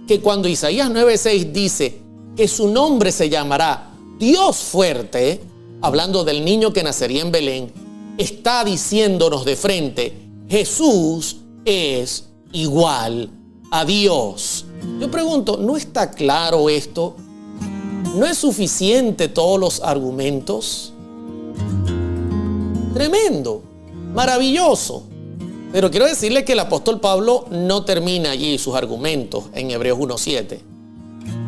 que cuando Isaías 9:6 dice que su nombre se llamará Dios fuerte, hablando del niño que nacería en Belén, está diciéndonos de frente, Jesús es igual a Dios. Yo pregunto, ¿no está claro esto? ¿No es suficiente todos los argumentos? Tremendo, maravilloso. Pero quiero decirle que el apóstol Pablo no termina allí sus argumentos en Hebreos 1:7.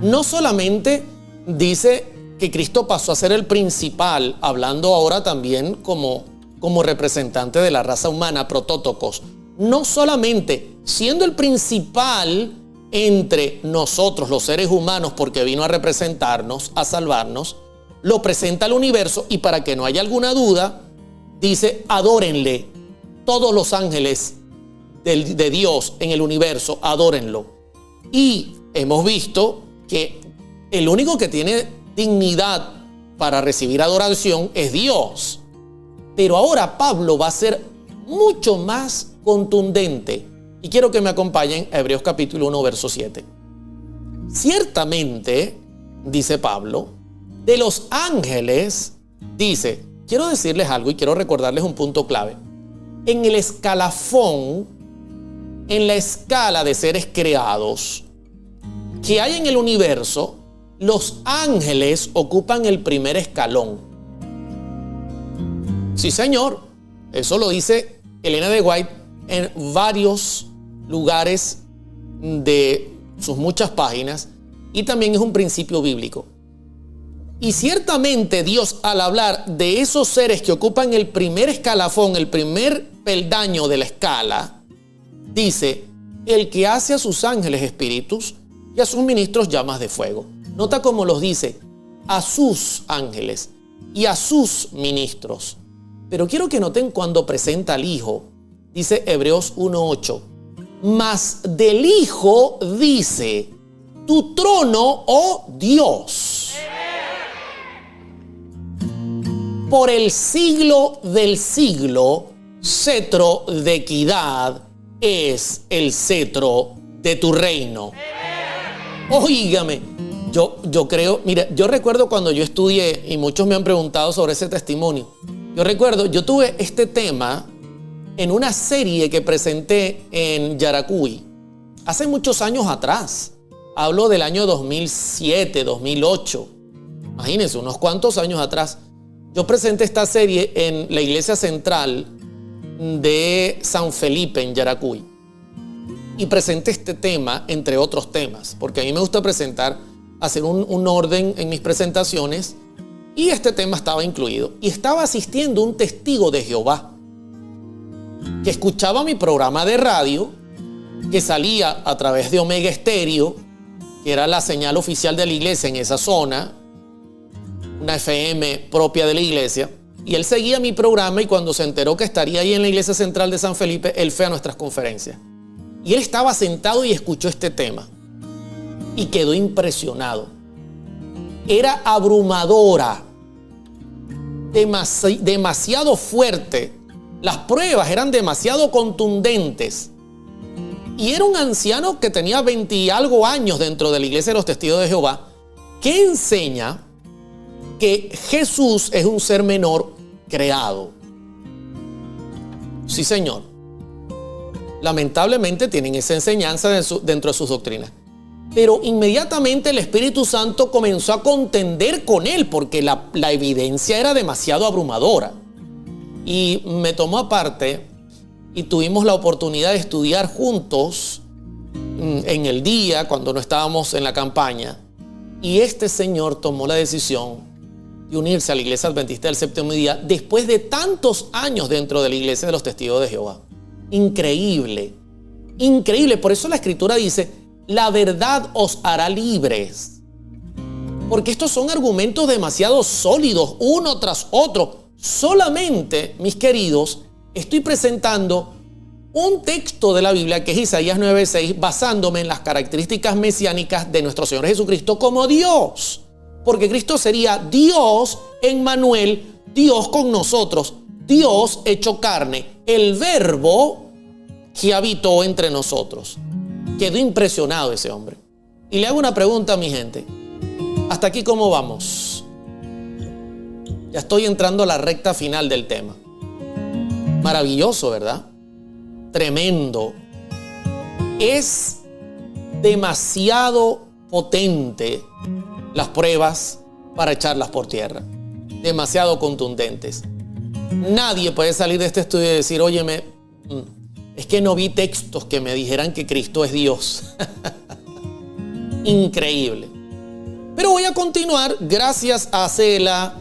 No solamente dice que Cristo pasó a ser el principal, hablando ahora también como representante de la raza humana, protótocos. No solamente siendo el principal entre nosotros, los seres humanos, porque vino a representarnos, a salvarnos, lo presenta al universo y para que no haya alguna duda, dice, adórenle. Todos los ángeles de Dios en el universo, adórenlo. Y hemos visto que el único que tiene dignidad para recibir adoración es Dios. Pero ahora Pablo va a ser mucho más contundente. Y quiero que me acompañen a Hebreos capítulo 1, verso 7. Ciertamente, dice Pablo, de los ángeles, dice, quiero decirles algo y quiero recordarles un punto clave. En el escalafón, en la escala de seres creados que hay en el universo, los ángeles ocupan el primer escalón. Sí, señor. Eso lo dice Elena de White en varios lugares de sus muchas páginas y también es un principio bíblico. Y ciertamente Dios, al hablar de esos seres que ocupan el primer escalafón, el primer peldaño de la escala, dice, el que hace a sus ángeles espíritus y a sus ministros llamas de fuego. Nota cómo los dice, a sus ángeles y a sus ministros. Pero quiero que noten cuando presenta al Hijo, dice Hebreos 1:8, mas del Hijo dice, tu trono, oh Dios, por el siglo del siglo, cetro de equidad es el cetro de tu reino. Óigame, yo creo, mira, yo recuerdo cuando yo estudié y muchos me han preguntado sobre ese testimonio. Yo recuerdo, yo tuve este tema en una serie que presenté en Yaracuy hace muchos años atrás. Hablo del año 2007, 2008. Imagínense, unos cuantos años atrás. Yo presenté esta serie en la iglesia central de San Felipe en Yaracuy. Y presenté este tema, entre otros temas, porque a mí me gusta hacer un orden en mis presentaciones, y este tema estaba incluido. Y estaba asistiendo un testigo de Jehová, que escuchaba mi programa de radio, que salía a través de Omega Estéreo, que era la señal oficial de la iglesia en esa zona, una FM propia de la iglesia, y él seguía mi programa y cuando se enteró que estaría ahí en la iglesia central de San Felipe, él fue a nuestras conferencias. Y él estaba sentado y escuchó este tema y quedó impresionado. Era abrumadora, demasiado fuerte. Las pruebas eran demasiado contundentes. Y era un anciano que tenía 20 y algo años dentro de la iglesia de los Testigos de Jehová, que enseña que Jesús es un ser menor creado. Sí, señor. Lamentablemente tienen esa enseñanza dentro de sus doctrinas. Pero inmediatamente el Espíritu Santo comenzó a contender con él porque la evidencia era demasiado abrumadora. Y me tomó aparte y tuvimos la oportunidad de estudiar juntos en el día cuando no estábamos en la campaña. Y este señor tomó la decisión de unirse a la Iglesia Adventista del Séptimo Día después de tantos años dentro de la Iglesia de los Testigos de Jehová. Increíble, increíble. Por eso la Escritura dice: la verdad os hará libres. Porque estos son argumentos demasiado sólidos, uno tras otro. Solamente, mis queridos, estoy presentando un texto de la Biblia que es Isaías 9:6, basándome en las características mesiánicas de nuestro Señor Jesucristo como Dios. Porque Cristo sería Dios Emmanuel, Dios con nosotros, Dios hecho carne, el Verbo que habitó entre nosotros. Quedó impresionado ese hombre. Y le hago una pregunta a mi gente. ¿Hasta aquí cómo vamos? Ya estoy entrando a la recta final del tema. Maravilloso, ¿verdad? Tremendo. Es demasiado potente las pruebas para echarlas por tierra. Demasiado contundentes. Nadie puede salir de este estudio y decir: óyeme, es que no vi textos que me dijeran que Cristo es Dios. Increíble. Pero voy a continuar gracias a Cela,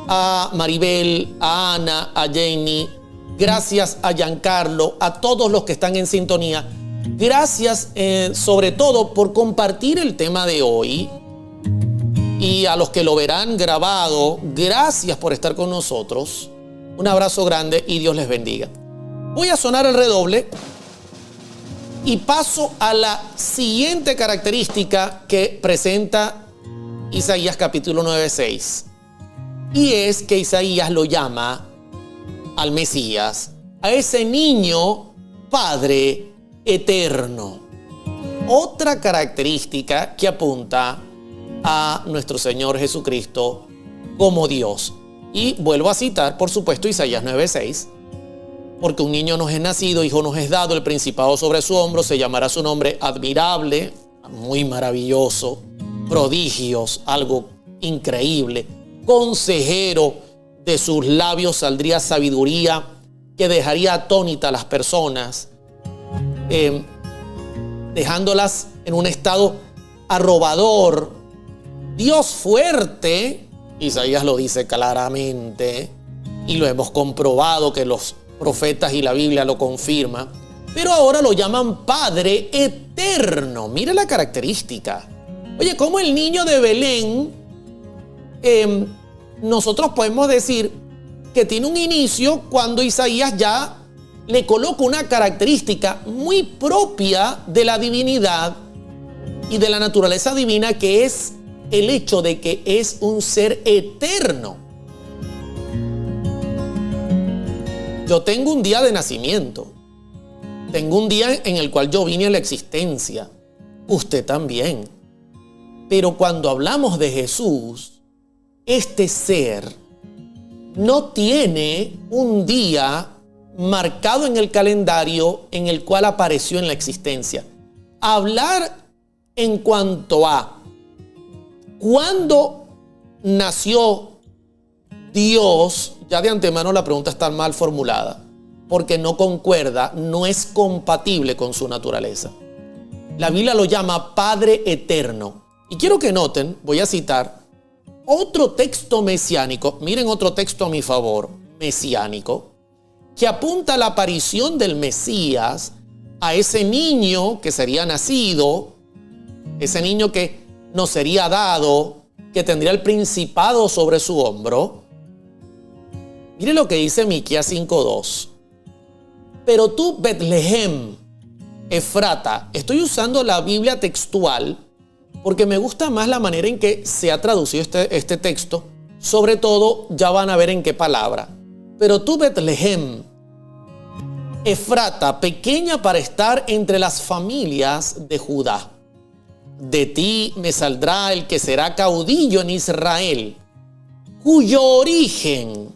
a Maribel, a Ana, a Jenny, gracias a Giancarlo, a todos los que están en sintonía. Gracias sobre todo por compartir el tema de hoy. Y a los que lo verán grabado, gracias por estar con nosotros. Un abrazo grande y Dios les bendiga. Voy a sonar el redoble y paso a la siguiente característica que presenta Isaías capítulo 9:6. Y es que Isaías lo llama al Mesías, a ese niño, Padre eterno. Otra característica que apunta a nuestro Señor Jesucristo como Dios. Y vuelvo a citar, por supuesto, Isaías 9:6. Porque un niño nos es nacido, hijo nos es dado, el principado sobre su hombro, se llamará su nombre admirable, muy maravilloso, prodigios, algo increíble, consejero, de sus labios saldría sabiduría que dejaría atónita a las personas, dejándolas en un estado arrobador. Dios fuerte, Isaías lo dice claramente, y lo hemos comprobado que los profetas y la Biblia lo confirman, pero ahora lo llaman Padre eterno. Mire la característica. Oye, como el niño de Belén, nosotros podemos decir que tiene un inicio cuando Isaías ya le coloca una característica muy propia de la divinidad y de la naturaleza divina, que es el hecho de que es un ser eterno. Yo tengo un día de nacimiento. Tengo un día en el cual yo vine a la existencia. Usted también. Pero cuando hablamos de Jesús, este ser no tiene un día marcado en el calendario en el cual apareció en la existencia. Hablar en cuanto a cuándo nació Dios, ya de antemano la pregunta está mal formulada, porque no concuerda, no es compatible con su naturaleza. La Biblia lo llama Padre eterno. Y quiero que noten, voy a citar otro texto mesiánico, miren otro texto a mi favor, mesiánico, que apunta a la aparición del Mesías, a ese niño que sería nacido, ese niño que nos sería dado, que tendría el principado sobre su hombro. Mire lo que dice Miqueas 5:2. Pero tú, Betlehem, Efrata, estoy usando la Biblia textual porque me gusta más la manera en que se ha traducido este texto. Sobre todo, ya van a ver en qué palabra. Pero tú, Betlehem, Efrata, pequeña para estar entre las familias de Judá. De ti me saldrá el que será caudillo en Israel, cuyo origen.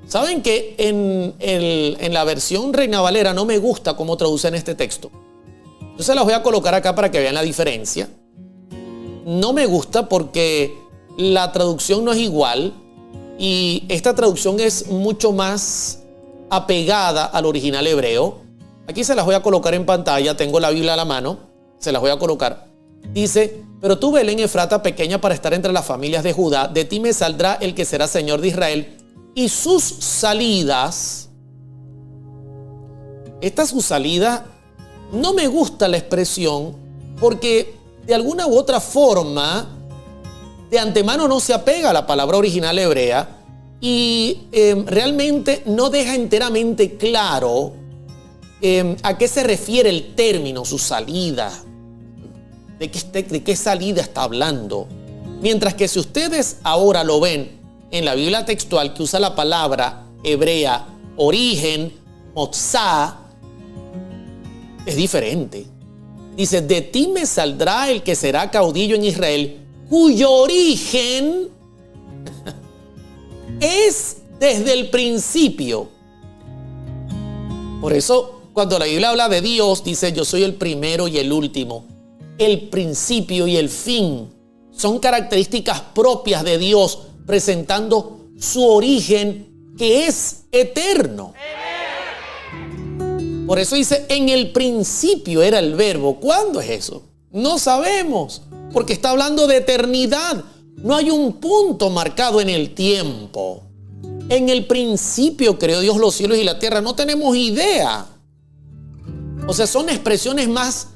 ¿Saben que en la versión Reina Valera no me gusta cómo traducen este texto? Yo se las voy a colocar acá para que vean la diferencia. no me gusta porque la traducción no es igual y esta traducción es mucho más apegada al original hebreo. Aquí se las voy a colocar en pantalla, tengo la Biblia a la mano, se las voy a colocar. Dice: pero tú, Belén Efrata, pequeña para estar entre las familias de Judá, de ti me saldrá el que será Señor de Israel, y sus salidas. Esta su salida, no me gusta la expresión porque de alguna u otra forma de antemano no se apega a la palabra original hebrea y realmente no deja enteramente claro a qué se refiere el término, su salida. ¿De qué salida está hablando? Mientras que si ustedes ahora lo ven en la Biblia textual, que usa la palabra hebrea origen, motzá, es diferente. Dice: de ti me saldrá el que será caudillo en Israel, cuyo origen es desde el principio. Por eso, cuando la Biblia habla de Dios, dice: yo soy el primero y el último. El principio y el fin son características propias de Dios, presentando su origen que es eterno. Por eso dice: en el principio era el verbo. ¿Cuándo es eso? No sabemos, porque está hablando de eternidad. No hay un punto marcado en el tiempo. En el principio creó Dios los cielos y la tierra. No tenemos idea. O sea, son expresiones más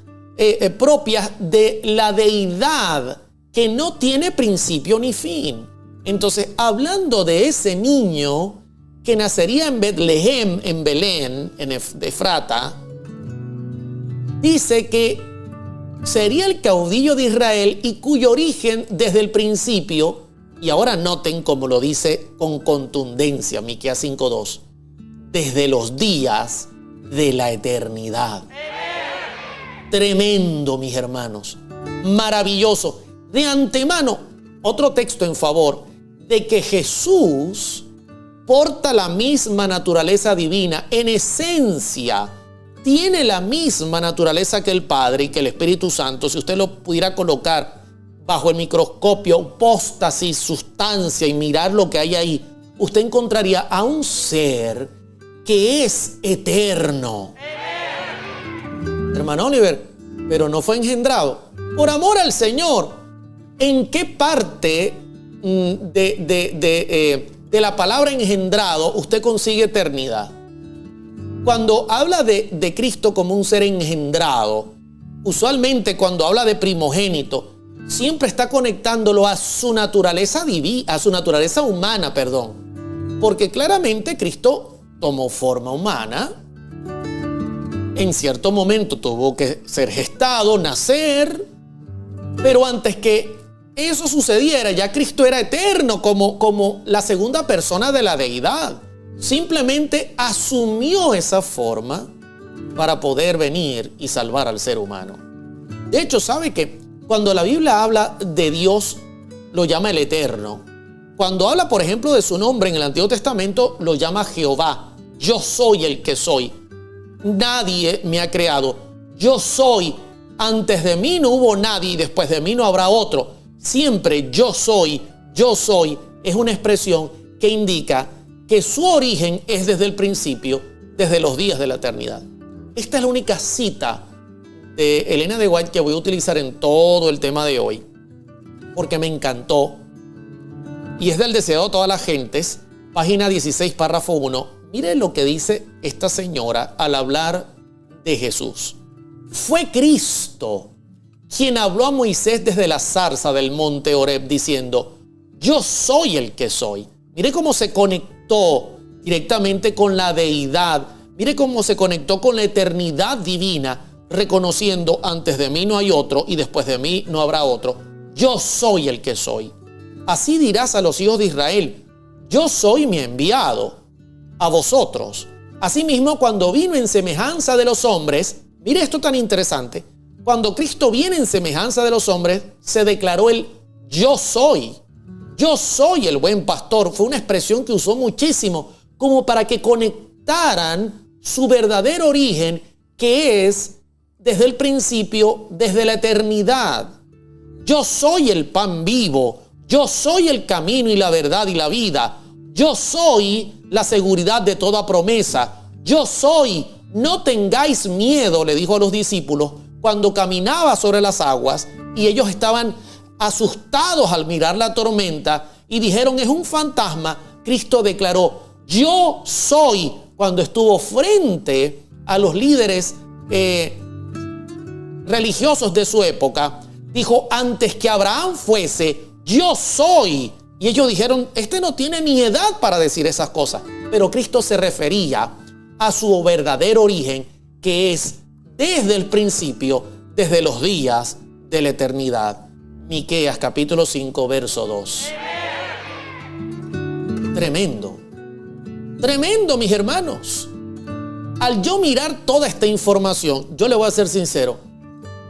propias de la deidad que no tiene principio ni fin. Entonces, hablando de ese niño que nacería en Betlehem, en Belén, en Efrata, dice que sería el caudillo de Israel y cuyo origen desde el principio, y ahora noten cómo lo dice con contundencia Miqueas 5:2, desde los días de la eternidad. Tremendo, mis hermanos, maravilloso. De antemano, otro texto en favor de que Jesús porta la misma naturaleza divina, en esencia tiene la misma naturaleza que el Padre y que el Espíritu Santo. Si usted lo pudiera colocar bajo el microscopio, hipóstasis, sustancia, y mirar lo que hay ahí, usted encontraría a un ser que es eterno. Hermano Oliver, pero no fue engendrado por amor al Señor. ¿En qué parte de la palabra engendrado usted consigue eternidad? Cuando habla de Cristo como un ser engendrado, usualmente cuando habla de primogénito, siempre está conectándolo a su naturaleza divina, a su naturaleza humana, porque claramente Cristo tomó forma humana. En cierto momento tuvo que ser gestado, nacer, pero antes que eso sucediera, ya Cristo era eterno como la segunda persona de la deidad. Simplemente asumió esa forma para poder venir y salvar al ser humano. De hecho, ¿sabe que cuando la Biblia habla de Dios, lo llama el Eterno? Cuando habla, por ejemplo, de su nombre en el Antiguo Testamento, lo llama Jehová. Yo soy el que soy. Nadie me ha creado. Yo soy. Antes de mí no hubo nadie y después de mí no habrá otro. Siempre yo soy es una expresión que indica que su origen es desde el principio, desde los días de la eternidad. Esta es la única cita de Elena de White que voy a utilizar en todo el tema de hoy, porque me encantó y es del deseo de todas las gentes. Página 16, párrafo 1. Mire lo que dice esta señora al hablar de Jesús. Fue Cristo quien habló a Moisés desde la zarza del monte Horeb diciendo: yo soy el que soy. Mire cómo se conectó directamente con la deidad. Mire cómo se conectó con la eternidad divina, reconociendo: antes de mí no hay otro y después de mí no habrá otro. Yo soy el que soy. Así dirás a los hijos de Israel: yo soy mi enviado a vosotros. Asimismo, cuando vino en semejanza de los hombres, mire esto tan interesante, cuando Cristo viene en semejanza de los hombres, se declaró el yo soy. Yo soy el buen pastor. Fue una expresión que usó muchísimo como para que conectaran su verdadero origen, que es desde el principio, desde la eternidad. Yo soy el pan vivo. Yo soy el camino y la verdad y la vida. Yo soy la seguridad de toda promesa. Yo soy. No tengáis miedo, le dijo a los discípulos cuando caminaba sobre las aguas y ellos estaban asustados al mirar la tormenta y dijeron, es un fantasma. Cristo declaró, yo soy, cuando estuvo frente a los líderes religiosos de su época. Dijo, antes que Abraham fuese, yo soy. Y ellos dijeron, este no tiene ni edad para decir esas cosas. Pero Cristo se refería a su verdadero origen, que es desde el principio, desde los días de la eternidad. Miqueas capítulo 5, verso 2. Tremendo. Tremendo, mis hermanos. Al yo mirar toda esta información, yo le voy a ser sincero,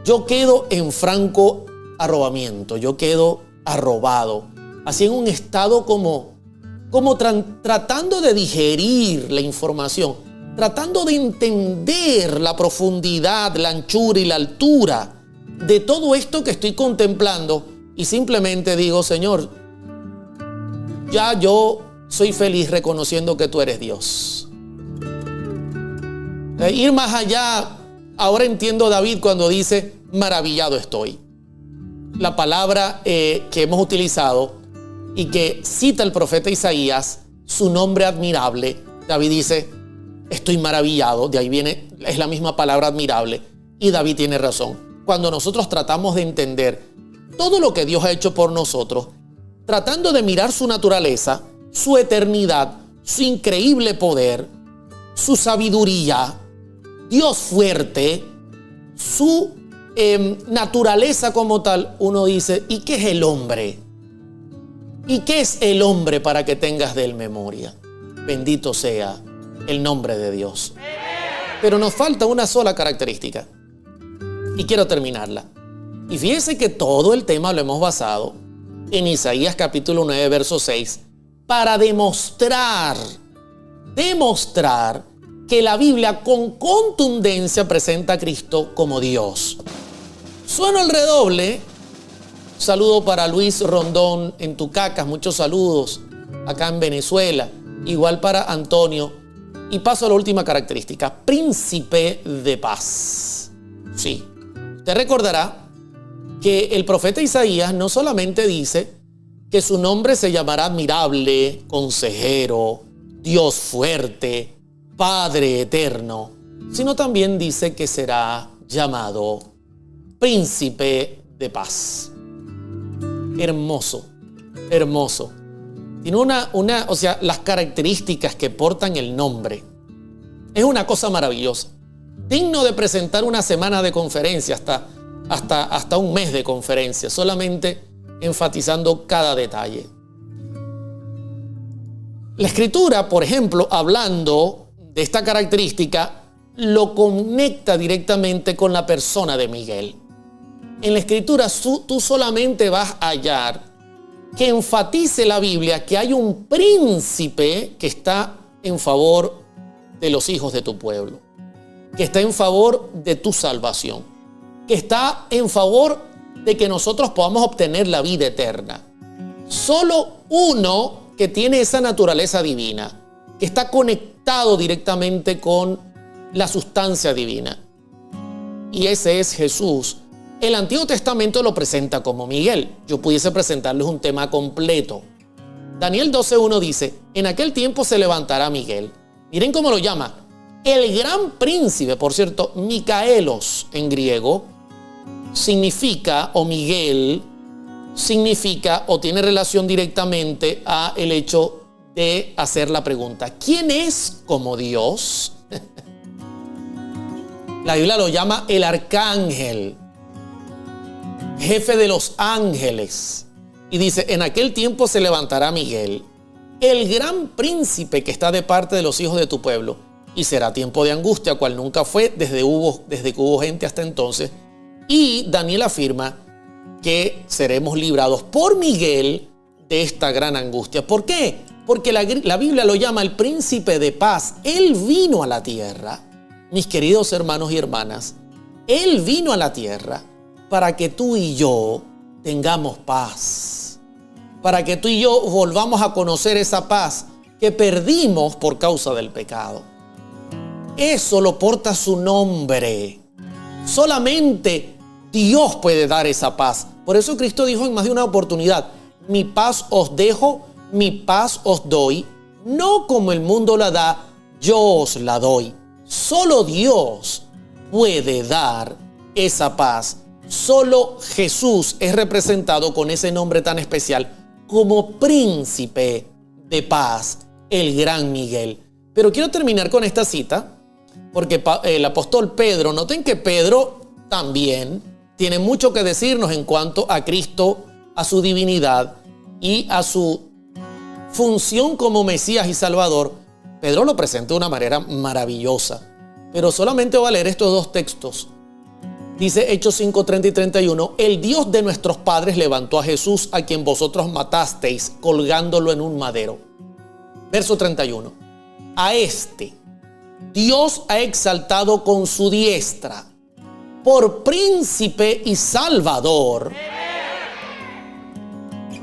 yo quedo en franco arrobamiento, yo quedo arrobado, así en un estado como tratando de digerir la información, tratando de entender la profundidad, la anchura y la altura de todo esto que estoy contemplando, y simplemente digo, Señor, ya yo soy feliz reconociendo que tú eres Dios. Ir más allá, ahora entiendo a David cuando dice, maravillado estoy. La palabra que hemos utilizado y que cita el profeta Isaías, su nombre admirable. David dice, estoy maravillado, de ahí viene, es la misma palabra admirable. Y David tiene razón. Cuando nosotros tratamos de entender todo lo que Dios ha hecho por nosotros, tratando de mirar su naturaleza, su eternidad, su increíble poder, su sabiduría, Dios fuerte, su naturaleza como tal, uno dice, ¿y qué es el hombre? ¿Y qué es el hombre para que tengas de él memoria? Bendito sea el nombre de Dios. Pero nos falta una sola característica y quiero terminarla. Y fíjense que todo el tema lo hemos basado en Isaías capítulo 9, verso 6, para demostrar que la Biblia con contundencia presenta a Cristo como Dios. Suena el redoble. Saludo para Luis Rondón en Tucacas, muchos saludos acá en Venezuela. Igual para Antonio. Y paso a la última característica, príncipe de paz. Sí, usted recordará que el profeta Isaías no solamente dice que su nombre se llamará admirable, consejero, Dios fuerte, Padre eterno, sino también dice que será llamado príncipe de paz. Hermoso, hermoso. Tiene las características que portan el nombre. Es una cosa maravillosa. Digno de presentar una semana de conferencia, hasta un mes de conferencia, solamente enfatizando cada detalle. La Escritura, por ejemplo, hablando de esta característica, lo conecta directamente con la persona de Miguel. En la Escritura tú solamente vas a hallar que enfatice la Biblia que hay un príncipe que está en favor de los hijos de tu pueblo, que está en favor de tu salvación, que está en favor de que nosotros podamos obtener la vida eterna. Solo uno que tiene esa naturaleza divina, que está conectado directamente con la sustancia divina. Y ese es Jesús. El Antiguo Testamento lo presenta como Miguel. Yo pudiese presentarles un tema completo. Daniel 12:1 dice, en aquel tiempo se levantará Miguel. Miren cómo lo llama. El gran príncipe, por cierto, Micaelos en griego, significa, o Miguel, significa o tiene relación directamente a el hecho de hacer la pregunta, ¿quién es como Dios? La Biblia lo llama el arcángel, jefe de los ángeles. Y dice, en aquel tiempo se levantará Miguel, el gran príncipe que está de parte de los hijos de tu pueblo. Y será tiempo de angustia, cual nunca fue desde que hubo gente hasta entonces. Y Daniel afirma que seremos librados por Miguel de esta gran angustia. ¿Por qué? Porque la Biblia lo llama el príncipe de paz. Él vino a la tierra, mis queridos hermanos y hermanas, Él vino a la tierra para que tú y yo tengamos paz, para que tú y yo volvamos a conocer esa paz que perdimos por causa del pecado. Eso lo porta su nombre. Solamente Dios puede dar esa paz. Por eso Cristo dijo en más de una oportunidad: mi paz os dejo, mi paz os doy, no como el mundo la da, yo os la doy. Solo Dios puede dar esa paz. Solo Jesús es representado con ese nombre tan especial como Príncipe de Paz, el gran Miguel. Pero quiero terminar con esta cita, porque el apóstol Pedro, noten que Pedro también tiene mucho que decirnos en cuanto a Cristo, a su divinidad y a su función como Mesías y Salvador. Pedro lo presenta de una manera maravillosa, pero solamente voy a leer estos dos textos. Dice Hechos 5, 30 y 31, el Dios de nuestros padres levantó a Jesús, a quien vosotros matasteis, colgándolo en un madero. Verso 31, a este Dios ha exaltado con su diestra por príncipe y salvador.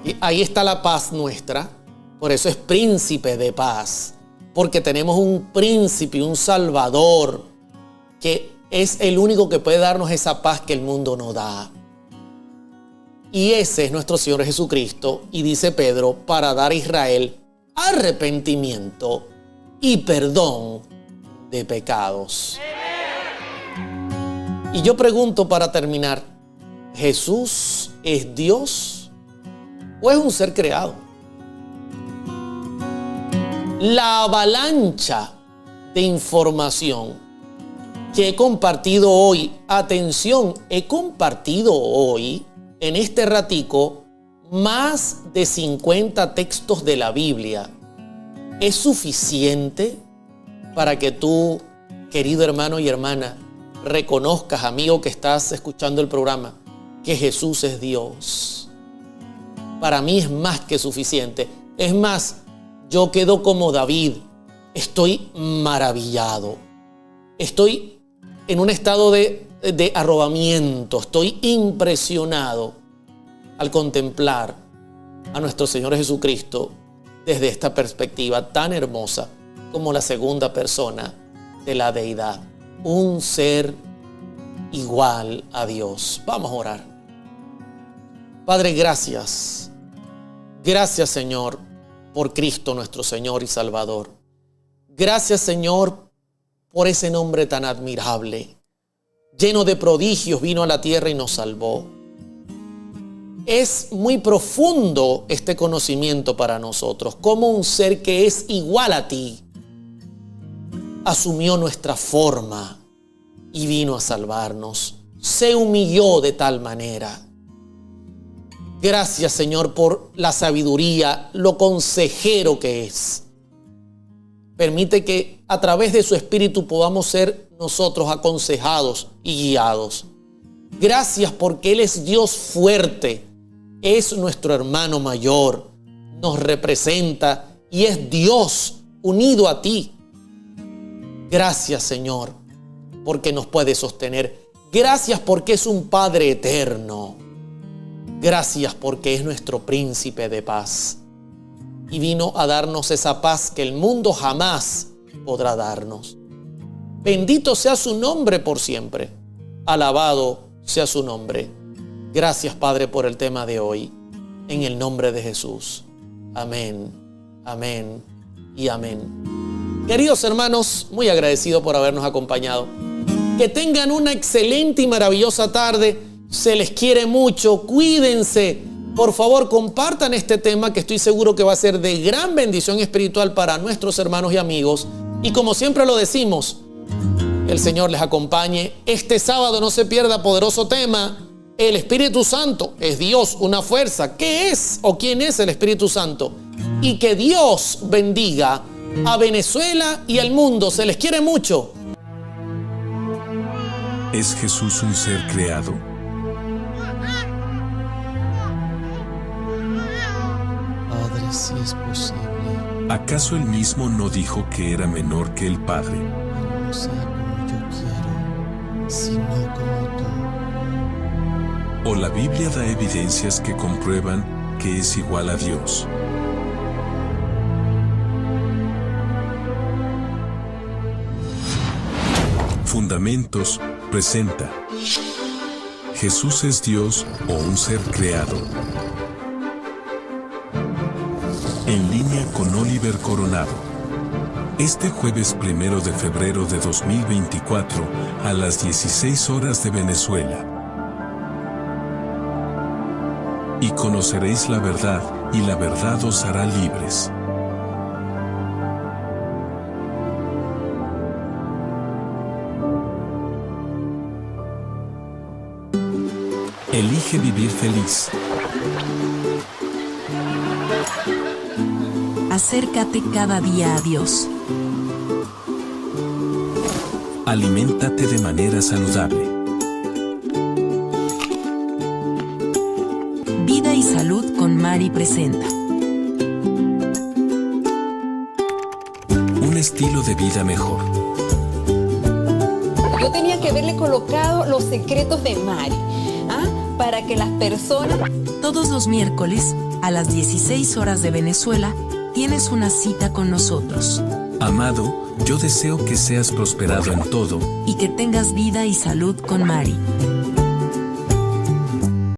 Y ahí está la paz nuestra. Por eso es príncipe de paz, porque tenemos un príncipe, un salvador, que es el único que puede darnos esa paz que el mundo no da. Y ese es nuestro Señor Jesucristo. Y dice Pedro, para dar a Israel arrepentimiento y perdón de pecados. Y yo pregunto para terminar, ¿Jesús es Dios o es un ser creado? La avalancha de información que he compartido hoy, atención, he compartido hoy en este ratico más de 50 textos de la Biblia. ¿Es suficiente para que tú, querido hermano y hermana, reconozcas, amigo que estás escuchando el programa, que Jesús es Dios? Para mí es más que suficiente. Es más, yo quedo como David. Estoy maravillado. Estoy en un estado de arrobamiento. Estoy impresionado al contemplar a nuestro Señor Jesucristo desde esta perspectiva tan hermosa como la segunda persona de la deidad. Un ser igual a Dios. Vamos a orar. Padre, gracias. Gracias, Señor, por Cristo nuestro Señor y Salvador. Gracias, Señor, por ese nombre tan admirable. Lleno de prodigios, vino a la tierra y nos salvó. Es muy profundo este conocimiento para nosotros. Como un ser que es igual a ti asumió nuestra forma y vino a salvarnos. Se humilló de tal manera. Gracias, Señor, por la sabiduría, lo consejero que es. Permite que a través de su Espíritu podamos ser nosotros aconsejados y guiados. Gracias porque Él es Dios fuerte, es nuestro hermano mayor, nos representa y es Dios unido a ti. Gracias, Señor, porque nos puede sostener. Gracias porque es un Padre eterno. Gracias porque es nuestro príncipe de paz. Y vino a darnos esa paz que el mundo jamás podrá darnos. Bendito sea su nombre por siempre. Alabado sea su nombre. Gracias, Padre, por el tema de hoy. En el nombre de Jesús. Amén, amén y amén. Queridos hermanos, muy agradecido por habernos acompañado. Que tengan una excelente y maravillosa tarde. Se les quiere mucho. Cuídense. Por favor, compartan este tema que estoy seguro que va a ser de gran bendición espiritual para nuestros hermanos y amigos. Y como siempre lo decimos, el Señor les acompañe. Este sábado no se pierda poderoso tema. El Espíritu Santo es Dios, una fuerza. ¿Qué es o quién es el Espíritu Santo? Y que Dios bendiga a Venezuela y al mundo. Se les quiere mucho. ¿Es Jesús un ser creado? Padre, si es posible. ¿Acaso él mismo no dijo que era menor que el Padre? No sea como yo quiero, sino como tú. ¿O la Biblia da evidencias que comprueban que es igual a Dios? Fundamentos presenta ¿Jesús es Dios o un ser creado? En línea con Oliver Coronado. Este jueves 1 de febrero de 2024, a las 16 horas de Venezuela. Y conoceréis la verdad, y la verdad os hará libres. Elige vivir feliz. Acércate cada día a Dios. Aliméntate de manera saludable. Vida y salud con Mari presenta. Un estilo de vida mejor. Yo tenía que haberle colocado los secretos de Mari, para que las personas... Todos los miércoles, a las 16 horas de Venezuela, tienes una cita con nosotros. Amado, yo deseo que seas prosperado en todo y que tengas vida y salud con Mari.